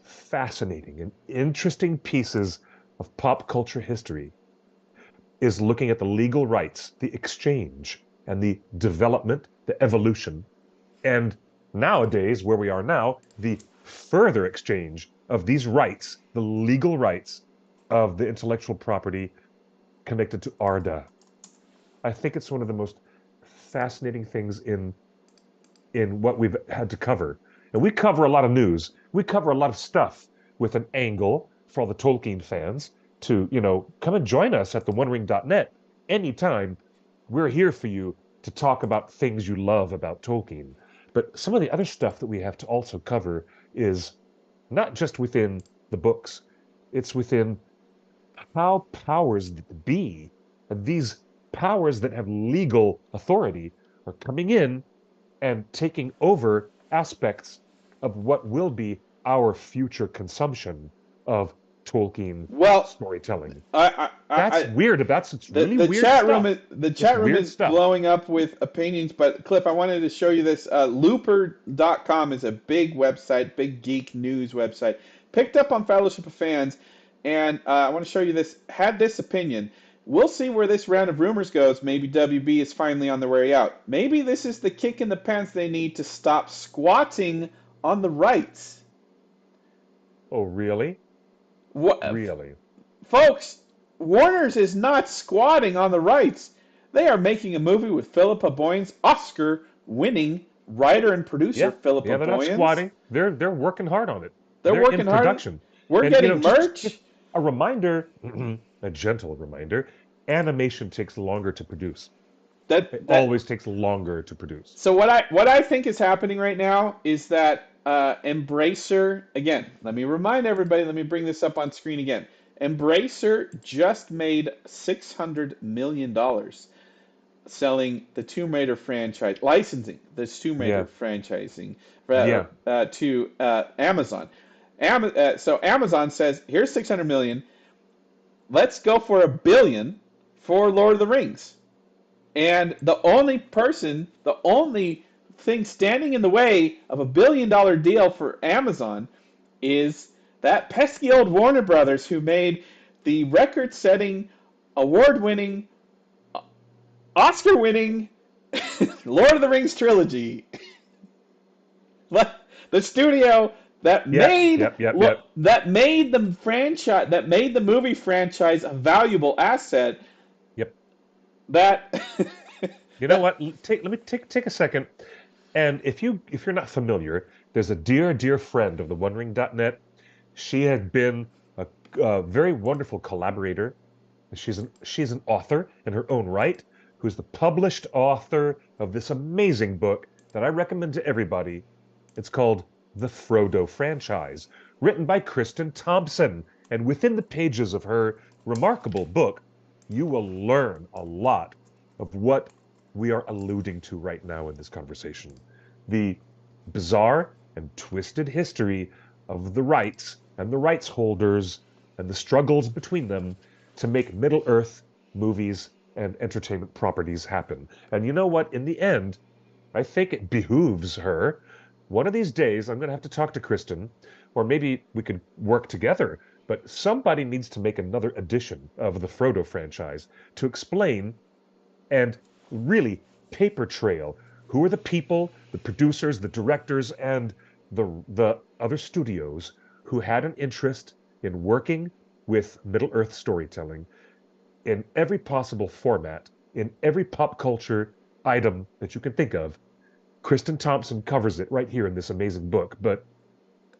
fascinating and interesting pieces of pop culture history is looking at the legal rights, the exchange, and the development, the evolution, and nowadays, where we are now, the further exchange of these rights, the legal rights of the intellectual property connected to Arda. I think it's one of the most fascinating things in what we've had to cover. And we cover a lot of news. We cover a lot of stuff with an angle for all the Tolkien fans to, come and join us at theonering.net anytime. We're here for you to talk about things you love about Tolkien. But some of the other stuff that we have to also cover is not just within the books, it's within how powers that be, and these powers that have legal authority, are coming in and taking over aspects of what will be our future consumption of Tolkien Well, storytelling. That's I weird. It's the really weird stuff. the It's chat room weird is stuff. blowing up with opinions. But Cliff, I wanted to show you this. Looper.com is a big website, big geek news website, picked up on Fellowship of Fans, and I want to show you this. Had this opinion. We'll see where this round of rumors goes. Maybe WB is finally on their way out. Maybe this is the kick in the pants they need to stop squatting on the rights. Oh, really? What, Really? folks? Warner's is not squatting on the rights. They are making a movie with Philippa Boyens, Oscar-winning writer and producer Yeah. Philippa Yeah, they're not Boyens. squatting. They're working hard on it. They're They're in working hard. production. We're And getting just merch. a reminder, a gentle reminder, animation takes longer to produce. It That always takes longer to produce. So what I think is happening right now is that Embracer, again, let me remind everybody, let me bring this up on screen again. Embracer just made $600 million selling the Tomb Raider franchise, licensing this Tomb Raider Yeah. franchising Yeah. to Amazon. So Amazon says, here's 600 million. Let's go for $1 billion for Lord of the Rings. And the only thing standing in the way of $1 billion deal for Amazon is that pesky old Warner Brothers who made the record-setting, award-winning, Oscar-winning Lord of the Rings trilogy. The studio Yep, yep, yep, yep, that made the movie franchise a valuable asset. yep. That You know that what? Let me take a second. And if you're not familiar, there's a dear friend of the OneRing.net. She had been a very wonderful collaborator. She's an author in her own right, who's the published author of this amazing book that I recommend to everybody. It's called The Frodo Franchise, written by Kristen Thompson. And within the pages of her remarkable book, you will learn a lot of what we are alluding to right now in this conversation. The bizarre and twisted history of the rights and the rights holders and the struggles between them to make Middle Earth movies and entertainment properties happen. And you know what? In the end, I think it behooves her. One of these days, I'm going to have to talk to Kristen, or maybe we could work together. But somebody needs to make another edition of the Frodo franchise to explain and really paper trail who are the people, the producers, the directors, and the other studios who had an interest in working with Middle Earth storytelling in every possible format, in every pop culture item that you can think of. Kristen Thompson covers it right here in this amazing book. But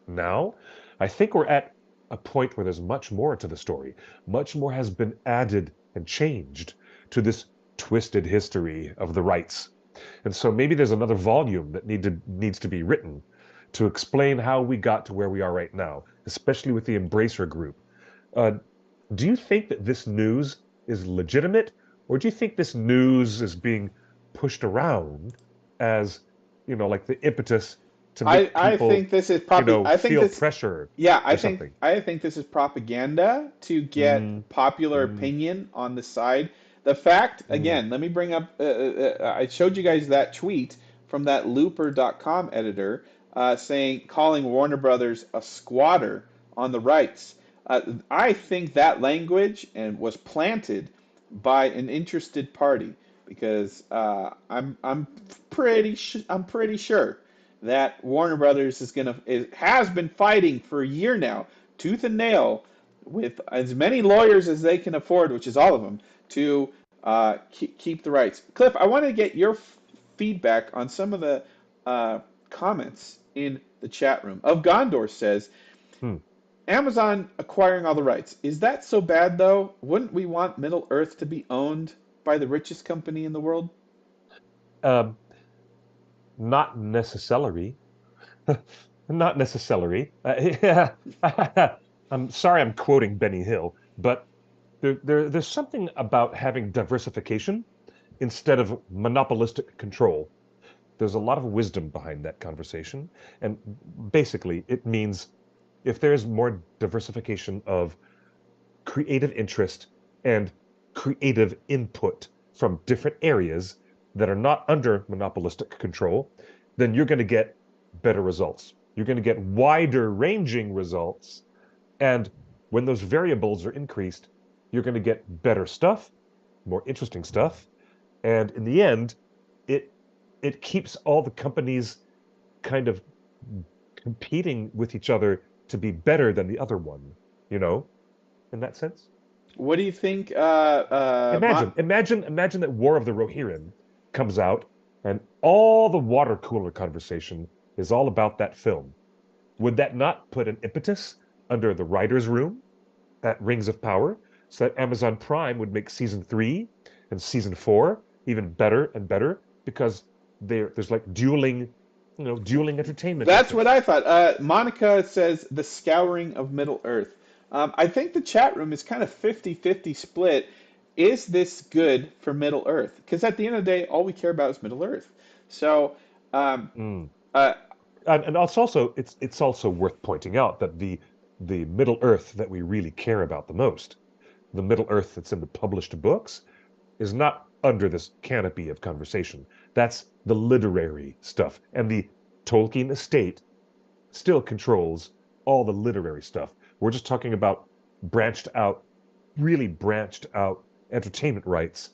now, I think we're at a point where there's much more to the story. Much more has been added and changed to this twisted history of the rights. And so maybe there's another volume that needs to be written to explain how we got to where we are right now, especially with the Embracer group. Uh, do you think that this news is legitimate, or do you think this news is being pushed around as, like the impetus to make I people, think this is probably I think feel this pressure yeah, or something? I think this is propaganda to get Mm, popular mm, opinion on the side. The fact, mm, again, let me bring up I showed you guys that tweet from that looper.com editor saying calling Warner Brothers a squatter on the rights. I think that language and was planted by an interested party because I'm pretty sure that Warner Brothers has been fighting for a year now, tooth and nail, with as many lawyers as they can afford, which is all of them, to keep the rights. Cliff, I want to get your feedback on some of the uh, comments in the chat room. Of Gondor says, mm. Amazon acquiring all the rights. Is that so bad, though? Wouldn't we want Middle Earth to be owned by the richest company in the world? Um, Not necessarily. Not necessarily. Yeah. I'm sorry I'm quoting Benny Hill, but there's something about having diversification instead of monopolistic control. There's a lot of wisdom behind that conversation. And basically, it means if there's more diversification of creative interest and creative input from different areas that are not under monopolistic control, then you're going to get better results. You're going to get wider ranging results. And when those variables are increased, you're going to get better stuff, more interesting stuff. And in the end, it it keeps all the companies kind of competing with each other to be better than the other one, you know, in that sense. What do you think, Imagine that War of the Rohirrim comes out and all the water cooler conversation is all about that film. Would that not put an impetus under the writer's room at Rings of Power so that Amazon Prime would make season 3 and season 4 even better and better because there's like dueling entertainment That's what interests. I thought. Monica says the scouring of Middle Earth. I think the chat room is kind of 50-50 split. Is this good for Middle Earth? Because at the end of the day, all we care about is Middle Earth. So, um, Mm. uh, And it's also worth pointing out that the Middle Earth that we really care about the most, the Middle Earth that's in the published books, is not under this canopy of conversation. That's the literary stuff. And the Tolkien estate still controls all the literary stuff. We're just talking about branched out, really branched out entertainment rights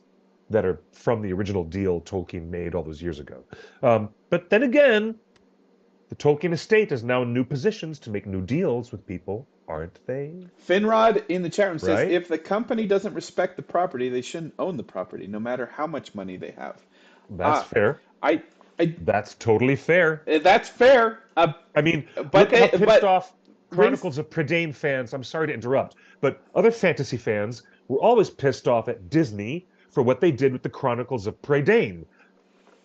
that are from the original deal Tolkien made all those years ago. But then again, The Tolkien estate is now in new positions to make new deals with people, aren't they? Finrod in the chat room says, Right? if the company doesn't respect the property, they shouldn't own the property, no matter how much money they have. That's Uh, fair. I, I, That's totally fair. that's fair. I mean, But look how they, pissed but off rings. Chronicles of Prydain fans, I'm sorry to interrupt, but other fantasy fans were always pissed off at Disney for what they did with the Chronicles of Prydain.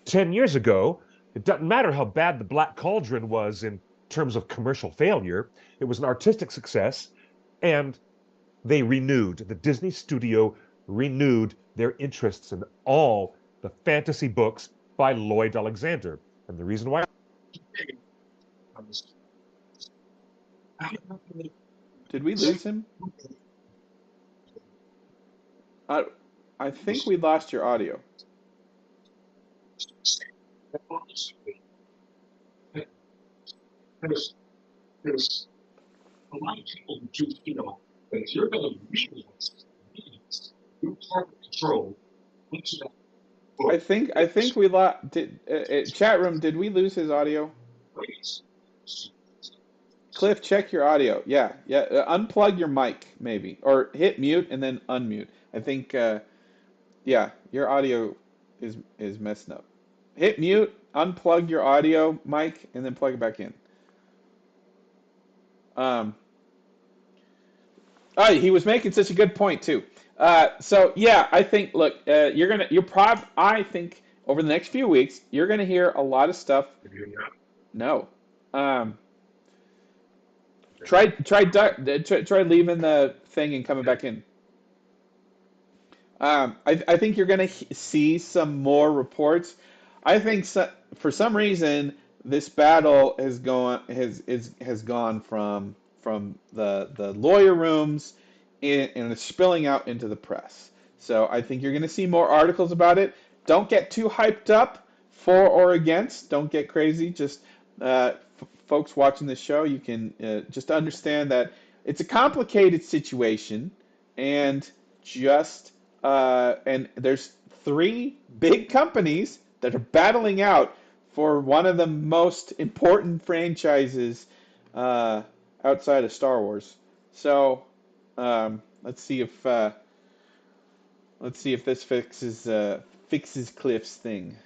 10 years ago, it doesn't matter how bad the Black Cauldron was in terms of commercial failure, it was an artistic success, and the Disney studio renewed their interests in all the fantasy books by Lloyd Alexander. And the reason why Did we lose him? I, I think we lost your audio. I think we lost. Chat room? Did we lose his audio? Cliff, check your audio. Yeah, yeah. Unplug your mic, maybe, or hit mute and then unmute. I think, yeah, your audio is messing up. Hit mute, unplug your audio mic, and then plug it back in. Um, oh, he was making such a good point too. So yeah, I think. Look, I think over the next few weeks, you're gonna hear a lot of stuff. No. Um, try leaving the thing and coming back in. I think you're going to see some more reports. I think for some reason this battle has gone from the lawyer rooms and it's spilling out into the press. So I think you're going to see more articles about it. Don't get too hyped up for or against. Don't get crazy. Just folks watching the show, you can just understand that it's a complicated situation, and just and there's three big companies that are battling out for one of the most important franchises outside of Star Wars. So let's see if this fixes Cliff's thing.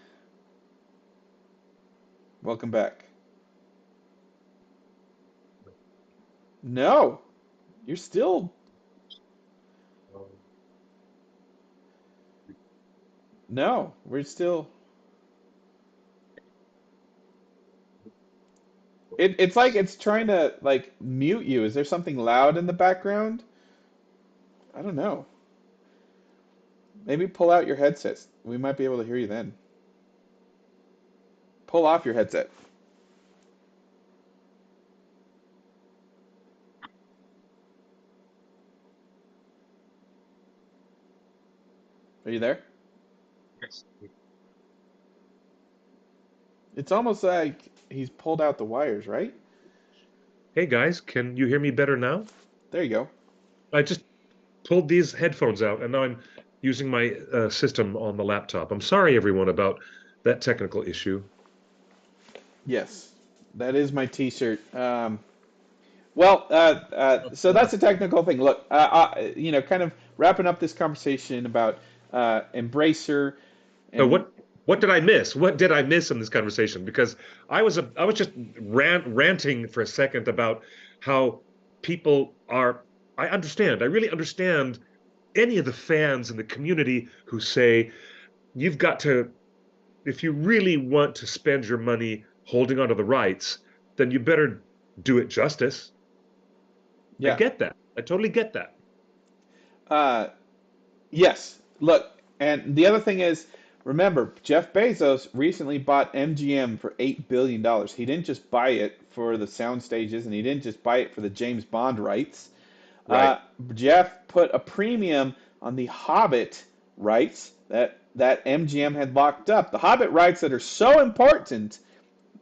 Welcome back. No, you're still. No, we're still. It's like it's trying to like mute you. Is there something loud in the background? I don't know. Maybe pull out your headsets. We might be able to hear you then. Pull off your headset. Are you there? It's almost like he's pulled out the wires, right? Hey guys, can you hear me better now? There you go. I just pulled these headphones out and now I'm using my system on the laptop. I'm sorry, everyone, about that technical issue. Yes, that is my T-shirt. So that's a technical thing. Look, kind of wrapping up this conversation about Embracer So and what did I miss? What did I miss in this conversation? Because I was just ranting for a second about how people are. I understand. I really understand any of the fans in the community who say you've got to, if you really want to spend your money holding onto the rights, then you better do it justice. I yeah. get that. I totally get that. Uh, yes. Look, and the other thing is, remember, Jeff Bezos recently bought MGM for $8 billion. He didn't just buy it for the sound stages, and he didn't just buy it for the James Bond rights. Right. Uh, Jeff put a premium on the Hobbit rights that MGM had locked up. The Hobbit rights that are so important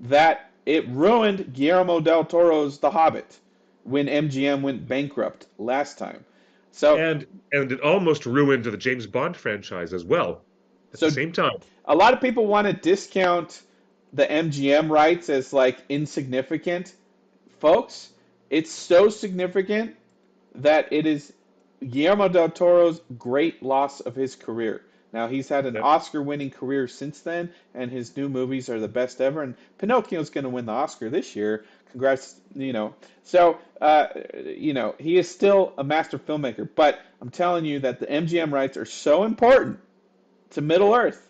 that it ruined Guillermo del Toro's The Hobbit when MGM went bankrupt last time. So, And it almost ruined the James Bond franchise as well at the so same time. a lot of people want to discount the MGM rights as like insignificant, folks, it's so significant that it is Guillermo del Toro's great loss of his career. Now, he's had an Yep. Oscar-winning career since then, and his new movies are the best ever. And Pinocchio's going to win the Oscar this year. Congrats, you know. So, he is still a master filmmaker. But I'm telling you that the MGM rights are so important to Middle Earth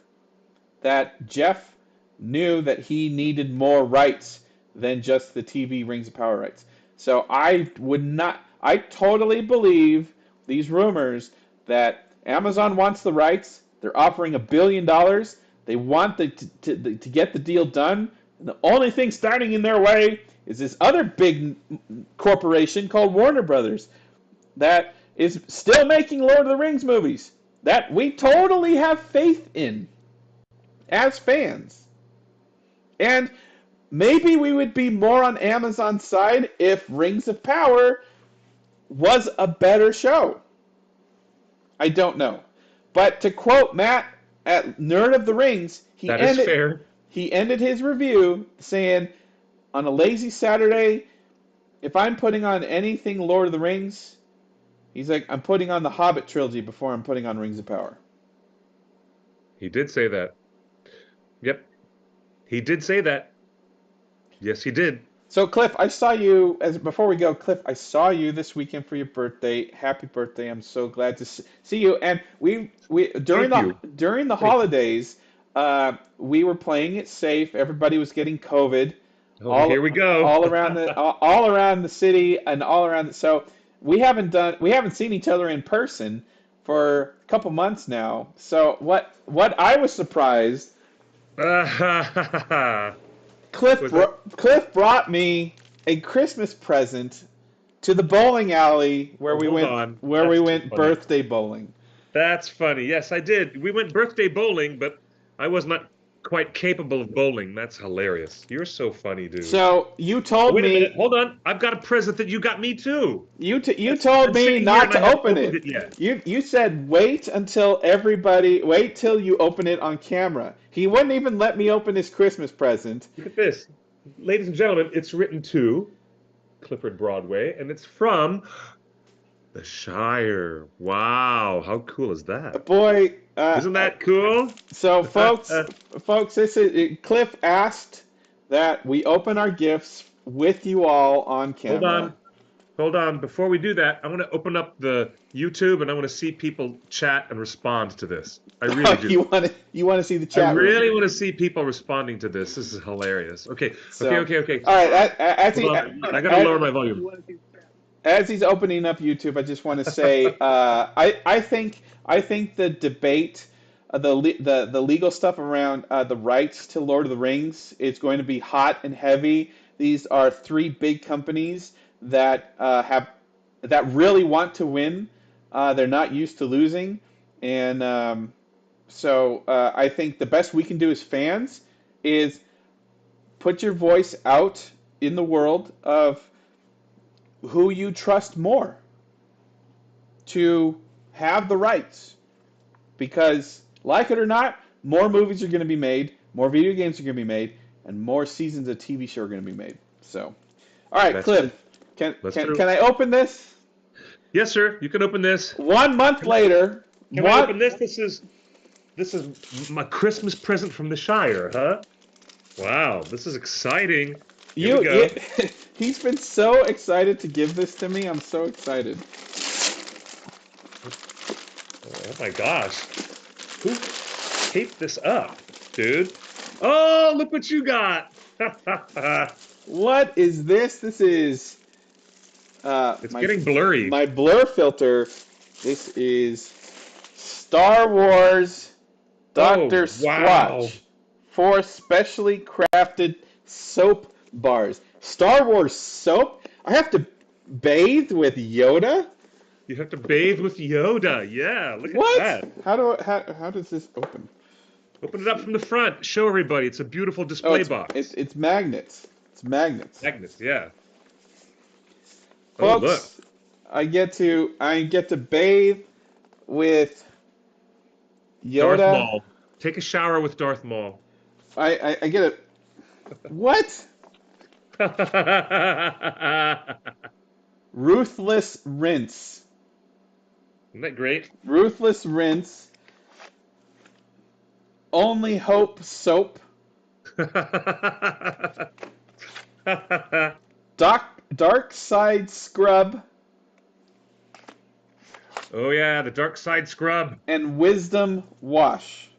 that Jeff knew that he needed more rights than just the TV Rings of Power rights. So I totally believe these rumors that Amazon wants the rights. They're offering $1 billion. They want to get the deal done. And the only thing standing in their way is this other big corporation called Warner Brothers that is still making Lord of the Rings movies that we totally have faith in as fans. And maybe we would be more on Amazon's side if Rings of Power was a better show. I don't know. But to quote Matt at Nerd of the Rings, That is fair. he ended his review saying, on a lazy Saturday, if I'm putting on anything Lord of the Rings, he's like, I'm putting on the Hobbit trilogy before I'm putting on Rings of Power. He did say that. Yep. He did say that. Yes, he did. So Cliff, I saw you before we go. Cliff, I saw you this weekend for your birthday. Happy birthday! I'm so glad to see you. And we during Thank you. during the Thank you. holidays, we were playing it safe. Everybody was getting COVID, Oh, here we go. all around the city and all around. So we haven't seen each other in person for a couple months now. So what I was surprised. Was that? Cliff brought me a Christmas present to the bowling alley where we Hold went on. That's too funny. birthday bowling. That's funny. Yes, I did. We went birthday bowling, but I was not quite capable of bowling. That's hilarious. You're so funny, dude. So you Oh, told wait a me minute. Hold on. I've got a present that you got me too. you That's- told I'm me sitting here not and to I haven't open opened it. yet. You said wait till you open it on camera. He wouldn't even let me open his Christmas present. Look at this. Ladies and gentlemen, it's written to Clifford Broadway, and it's from the Shire. Wow, how cool is that? Boy, Isn't that cool? so folks, Cliff asked that we open our gifts with you all on Hold camera. on. Hold on. Before we do that, I want to open up the YouTube and I want to see people chat and respond to this. I really do. You want to see the I chat room? really want to see people responding to this. This is hilarious. Okay. So, Okay. all right. Hold on. I gotta lower my volume. As he's opening up YouTube, I just want to say, I think the debate, the legal stuff around the rights to Lord of the Rings is going to be hot and heavy. These are three big companies that that really want to win. They're not used to losing, and so I think the best we can do as fans is put your voice out in the world of who you trust more to have the rights. Because, like it or not, more movies are going to be made, more video games are going to be made, and more seasons of TV show are going to be made. So, all right, That's Cliff, true. can I open this? Yes, sir. You can open this. 1 month later, Can I open this? This is my Christmas present from the Shire, huh? Wow, this is exciting. Here we go. He's been so excited to give this to me. I'm so excited. Oh my gosh. Who taped this up, dude? Oh, look what you got. What is this? This is It's getting blurry. My blur filter. This is Star Wars Dr. wow. Squatch. 4 specially crafted soap bars. Star Wars soap? I have to bathe with Yoda? You have to bathe with Yoda. Yeah, look What? at that. How does this open? Open it up from the front. Show everybody. It's a beautiful display box. It's magnets. It's magnets. Magnets, yeah. Folks, Oh, look. I get to bathe with Yoda. Darth Maul. Take a shower with Darth Maul. I get What? Ruthless rinse. Isn't that great? Ruthless rinse. Only hope soap. Dark side scrub Oh yeah, the dark side scrub. and wisdom wash.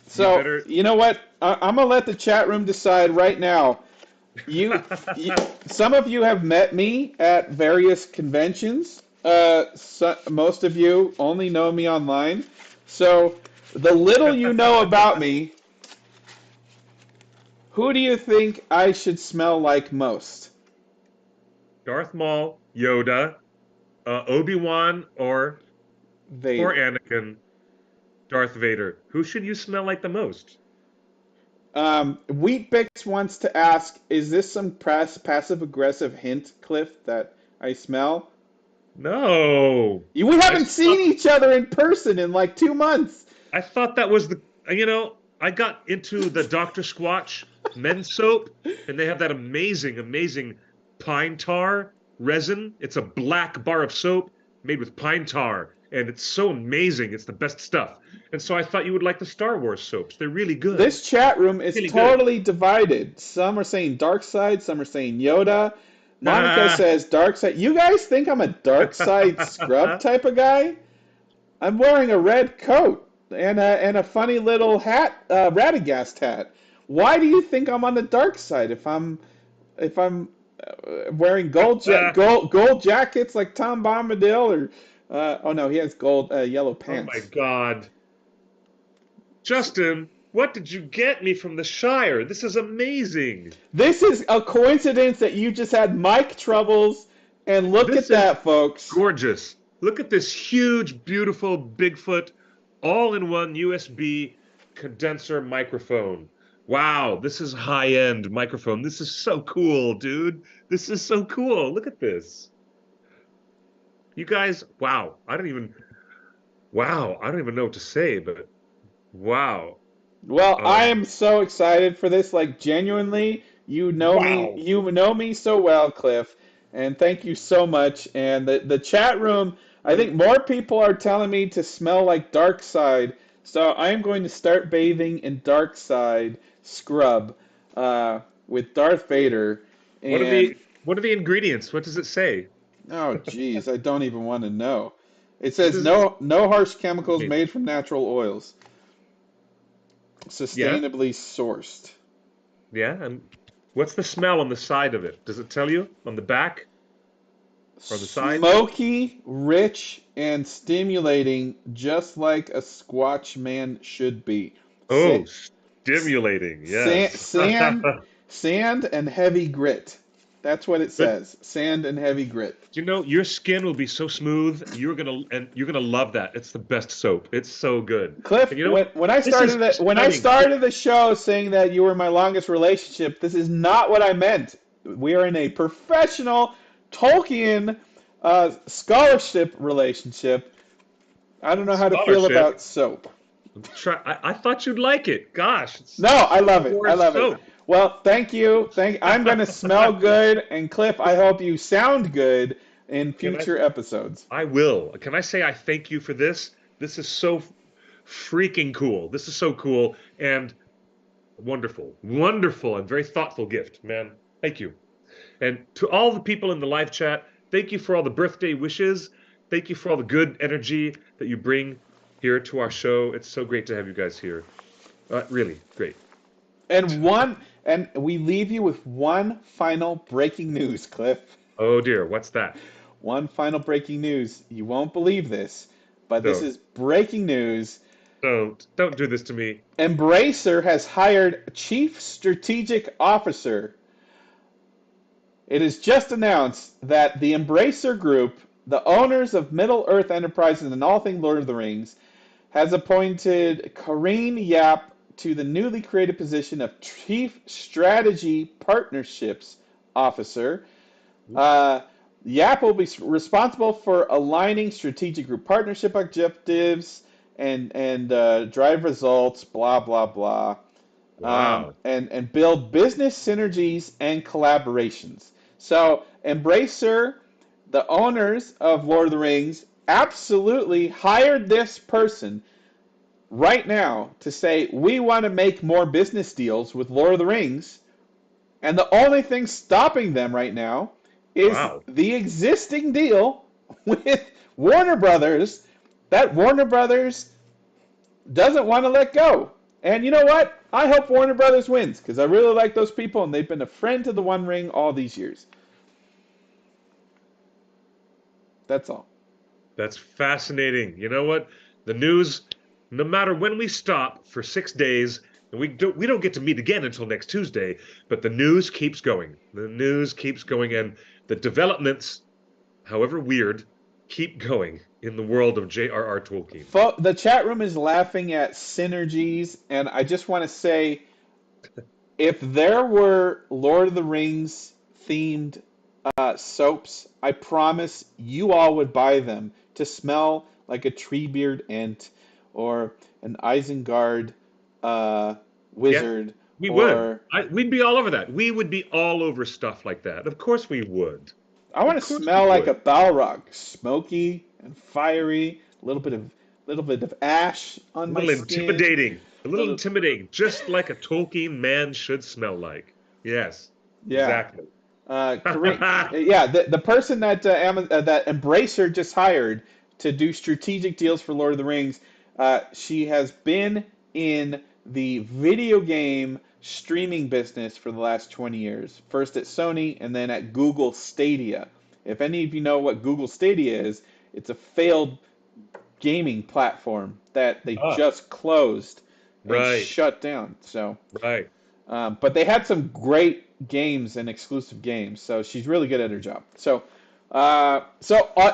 You So better. you know what? I'm gonna let the chat room decide right now. You, some of you have met me at various conventions. Most of you only know me online. So the little you know about me, who do you think I should smell like most? Darth Maul, Yoda, Obi-Wan, or Vader. Anakin, Darth Vader. Who should you smell like the most? Wheatbix wants to ask, is this some passive aggressive hint, Cliff, that I smell? No. We I haven't thought seen each other in person in like 2 months. I thought that was the I got into the Dr. Squatch men's soap, and they have that amazing pine tar resin. It's a black bar of soap made with pine tar, and it's so amazing. It's the best stuff. And so I thought you would like the Star Wars soaps. They're really good. This chat room is Really good. totally divided. Some are saying dark side, some are saying Yoda. Monica says dark side. You guys think I'm a dark side scrub type of guy? I'm wearing a red coat and a funny little hat, Radagast hat. Why do you think I'm on the dark side if I'm wearing gold jackets like Tom Bombadil or oh no, he has gold yellow Oh my pants. God. Justin, what did you get me from the Shire? This is amazing. This is a coincidence that you just had mic troubles, and look at This is that, folks. gorgeous. Look at this huge, beautiful Bigfoot all-in-one USB condenser microphone. Wow, this is high-end microphone. This is so cool, dude. This is so cool. Look at this. You guys, wow, I don't even know what to say, but wow. Well, I Um, am so excited for this. Like genuinely, wow. you know me so well, Cliff, and thank you so much. And the chat room, I think more people are telling me to smell like dark side. So I am going to start bathing in dark side scrub with Darth Vader. What are And the what are the ingredients? What does it say? oh geez, I don't even want to know. It What says does it no harsh chemicals mean? made from natural oils, Yeah? sustainably sourced. Yeah, and what's the smell on the side of it? Does it tell you on the back or the side? Smoky, rich, and stimulating, just like a Squatch man should be. Sa- Oh, stimulating. sa- Yes. sand, sand, and heavy grit. That's what it But says. Sand and heavy grit. you know, your skin will be so smooth. You're gonna love that. It's the best soap. It's so good. Cliff, And you know what? when I This is started when I stunning. started the show saying that you were my longest relationship, this is not what I meant. We are in a professional Tolkien scholarship relationship. I don't know how to feel Scholarship. about soap. I thought you'd like it. Gosh, it's No, I Star love it. I Wars love it. soap. Well, thank you. I'm going to smell good, and Cliff, I hope you sound good in Can I? future episodes. I will. Can I say I thank you for this? This is so freaking cool. This is so cool and wonderful, and very thoughtful gift, man. Thank you. And to all the people in the live chat, thank you for all the birthday wishes. Thank you for all the good energy that you bring here to our show. It's so great to have you guys here. Really great. And we leave you with one final breaking news, Cliff. Oh dear, what's that? One final breaking news. You won't believe this, but this Don't, is breaking news. don't do this to me. Embracer has hired Chief Strategic Officer. It is just announced that the Embracer Group, the owners of Middle Earth Enterprises and all things Lord of the Rings, has appointed Karine Yap to the newly created position of Chief Strategy Partnerships Officer. Uh, Yap will be responsible for aligning strategic group partnership objectives and drive results. Blah blah blah. Wow. and build business synergies and collaborations. So Embracer, the owners of Lord of the Rings, absolutely hired this person right now to say, we want to make more business deals with Lord of the Rings, and the only thing stopping them right now is Wow. the existing deal with Warner Brothers that Warner Brothers doesn't want to let go. And you know what? I hope Warner Brothers wins because I really like those people and they've been a friend to the One Ring all these years. That's all. That's fascinating. You know what? The news, no matter when we stop for 6 days, and we don't get to meet again until next Tuesday, but the news keeps going. The news keeps going, and the developments, however weird, keep going in the world of J.R.R. Tolkien. The chat room is laughing at synergies, and I just want to say if there were Lord of the Rings themed soaps, I promise you all would buy them to smell like a Treebeard ent or an Isengard Yeah, wizard we would. or We'd be all over that. We would be all over stuff like that. Of course we would. I want Of to course we smell like would. a Balrog, smoky and fiery, little bit of ash on A my little skin. intimidating. A little Little, intimidating, just like a Tolkien man should smell like. Yes, yeah. exactly. Kareem, yeah, the person that that Embracer just hired to do strategic deals for Lord of the Rings, she has been in the video game streaming business for the last 20 years. First at Sony and then at Google Stadia. If any of you know what Google Stadia is, it's a failed gaming platform that they Ah, just closed and right, shut down. So right. but they had some great games and exclusive games, so she's really good at her job. So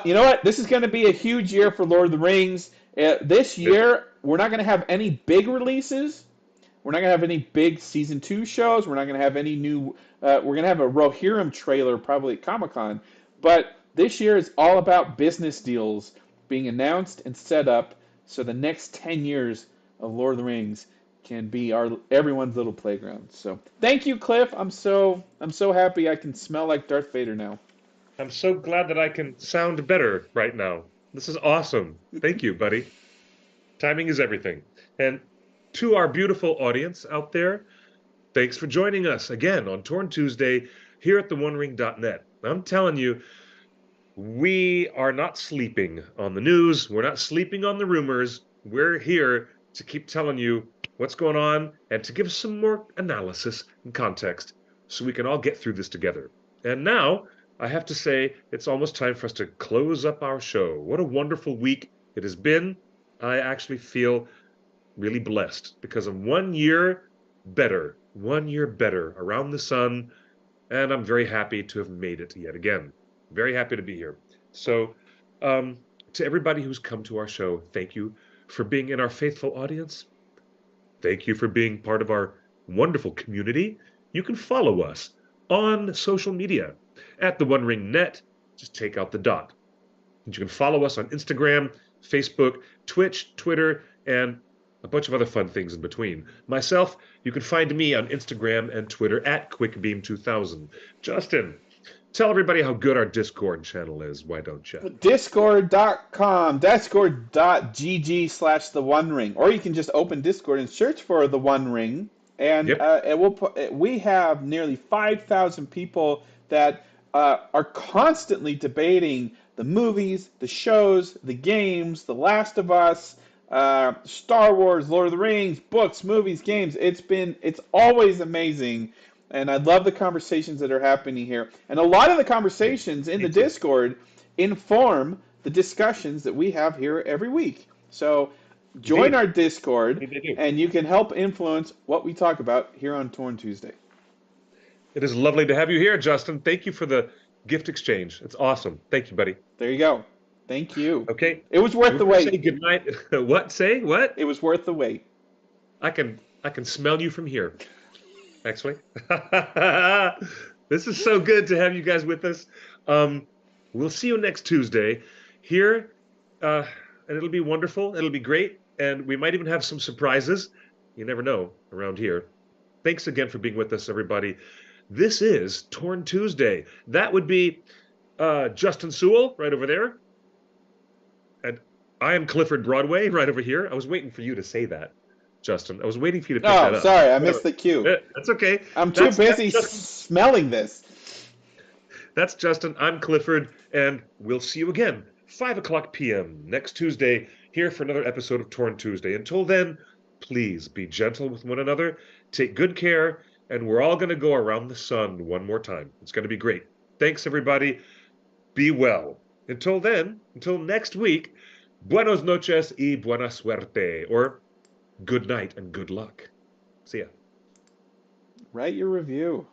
you know what? This is going to be a huge year for Lord of the Rings. This Yep. year, we're not going to have any big releases. We're not going to have any big season 2 shows. We're not going to have any new. We're going to have a Rohirrim trailer probably at Comic Con. But this year is all about business deals being announced and set up so the next 10 years of Lord of the Rings can be our everyone's little playground. So thank you, Cliff. I'm so happy I can smell like Darth Vader now. I'm so glad that I can sound better right now. This is awesome. Thank you, buddy. Timing is everything. And to our beautiful audience out there, thanks for joining us again on Torn Tuesday here at theonering.net. I'm telling you, we are not sleeping on the news. We're not sleeping on the rumors. We're here to keep telling you what's going on and to give some more analysis and context so we can all get through this together. And now, I have to say, it's almost time for us to close up our show. What a wonderful week it has been. I actually feel really blessed because I'm 1 year better around the sun, and I'm very happy to have made it yet again. Very happy to be here. So, to everybody who's come to our show, thank you for being in our faithful audience. Thank you for being part of our wonderful community. You can follow us on social media at the One Ring Net. Just take out the dot. And you can follow us on Instagram, Facebook, Twitch, Twitter, and a bunch of other fun things in between. Myself, you can find me on Instagram and Twitter at QuickBeam2000. Justin, tell everybody how good our Discord channel is. Why don't you? Discord.com, discord.gg/the One Ring, or you can just open Discord and search for the One Ring, and Yep. we have nearly 5,000 people that are constantly debating the movies, the shows, the games, The Last of Us, Star Wars, Lord of the Rings, books, movies, games. It's always amazing, and I love the conversations that are happening here. And a lot of the conversations in the Thank you. Discord inform the discussions that we have here every week. So join Indeed. our Discord, Indeed, they do. and you can help influence what we talk about here on Torn Tuesday. It is lovely to have you here, Justin. Thank you for the gift exchange. It's awesome. Thank you, buddy. There you go. Thank you. Okay. It was worth We're the going to say wait. goodnight. What? Say what? It was worth the wait. I can smell you from here. Actually, this is so good to have you guys with us. We'll see you next Tuesday here, and it'll be wonderful. It'll be great, and we might even have some surprises. You never know around here. Thanks again for being with us, everybody. This is Torn Tuesday. That would be Justin Sewell right over there. And I am Clifford Broadway right over here. I was waiting for you to say that, Justin. I was waiting for you to pick Oh, that up. sorry, I Whatever. missed the cue. That's okay. I'm too That's busy Justin. smelling this. That's Justin. I'm Clifford, and we'll see you again, 5 o'clock p.m. next Tuesday, here for another episode of Torn Tuesday. Until then, please be gentle with one another, take good care, and we're all going to go around the sun one more time. It's going to be great. Thanks, everybody. Be well. Until then, until next week, buenos noches y buena suerte, or good night and good luck. See ya. Write your review.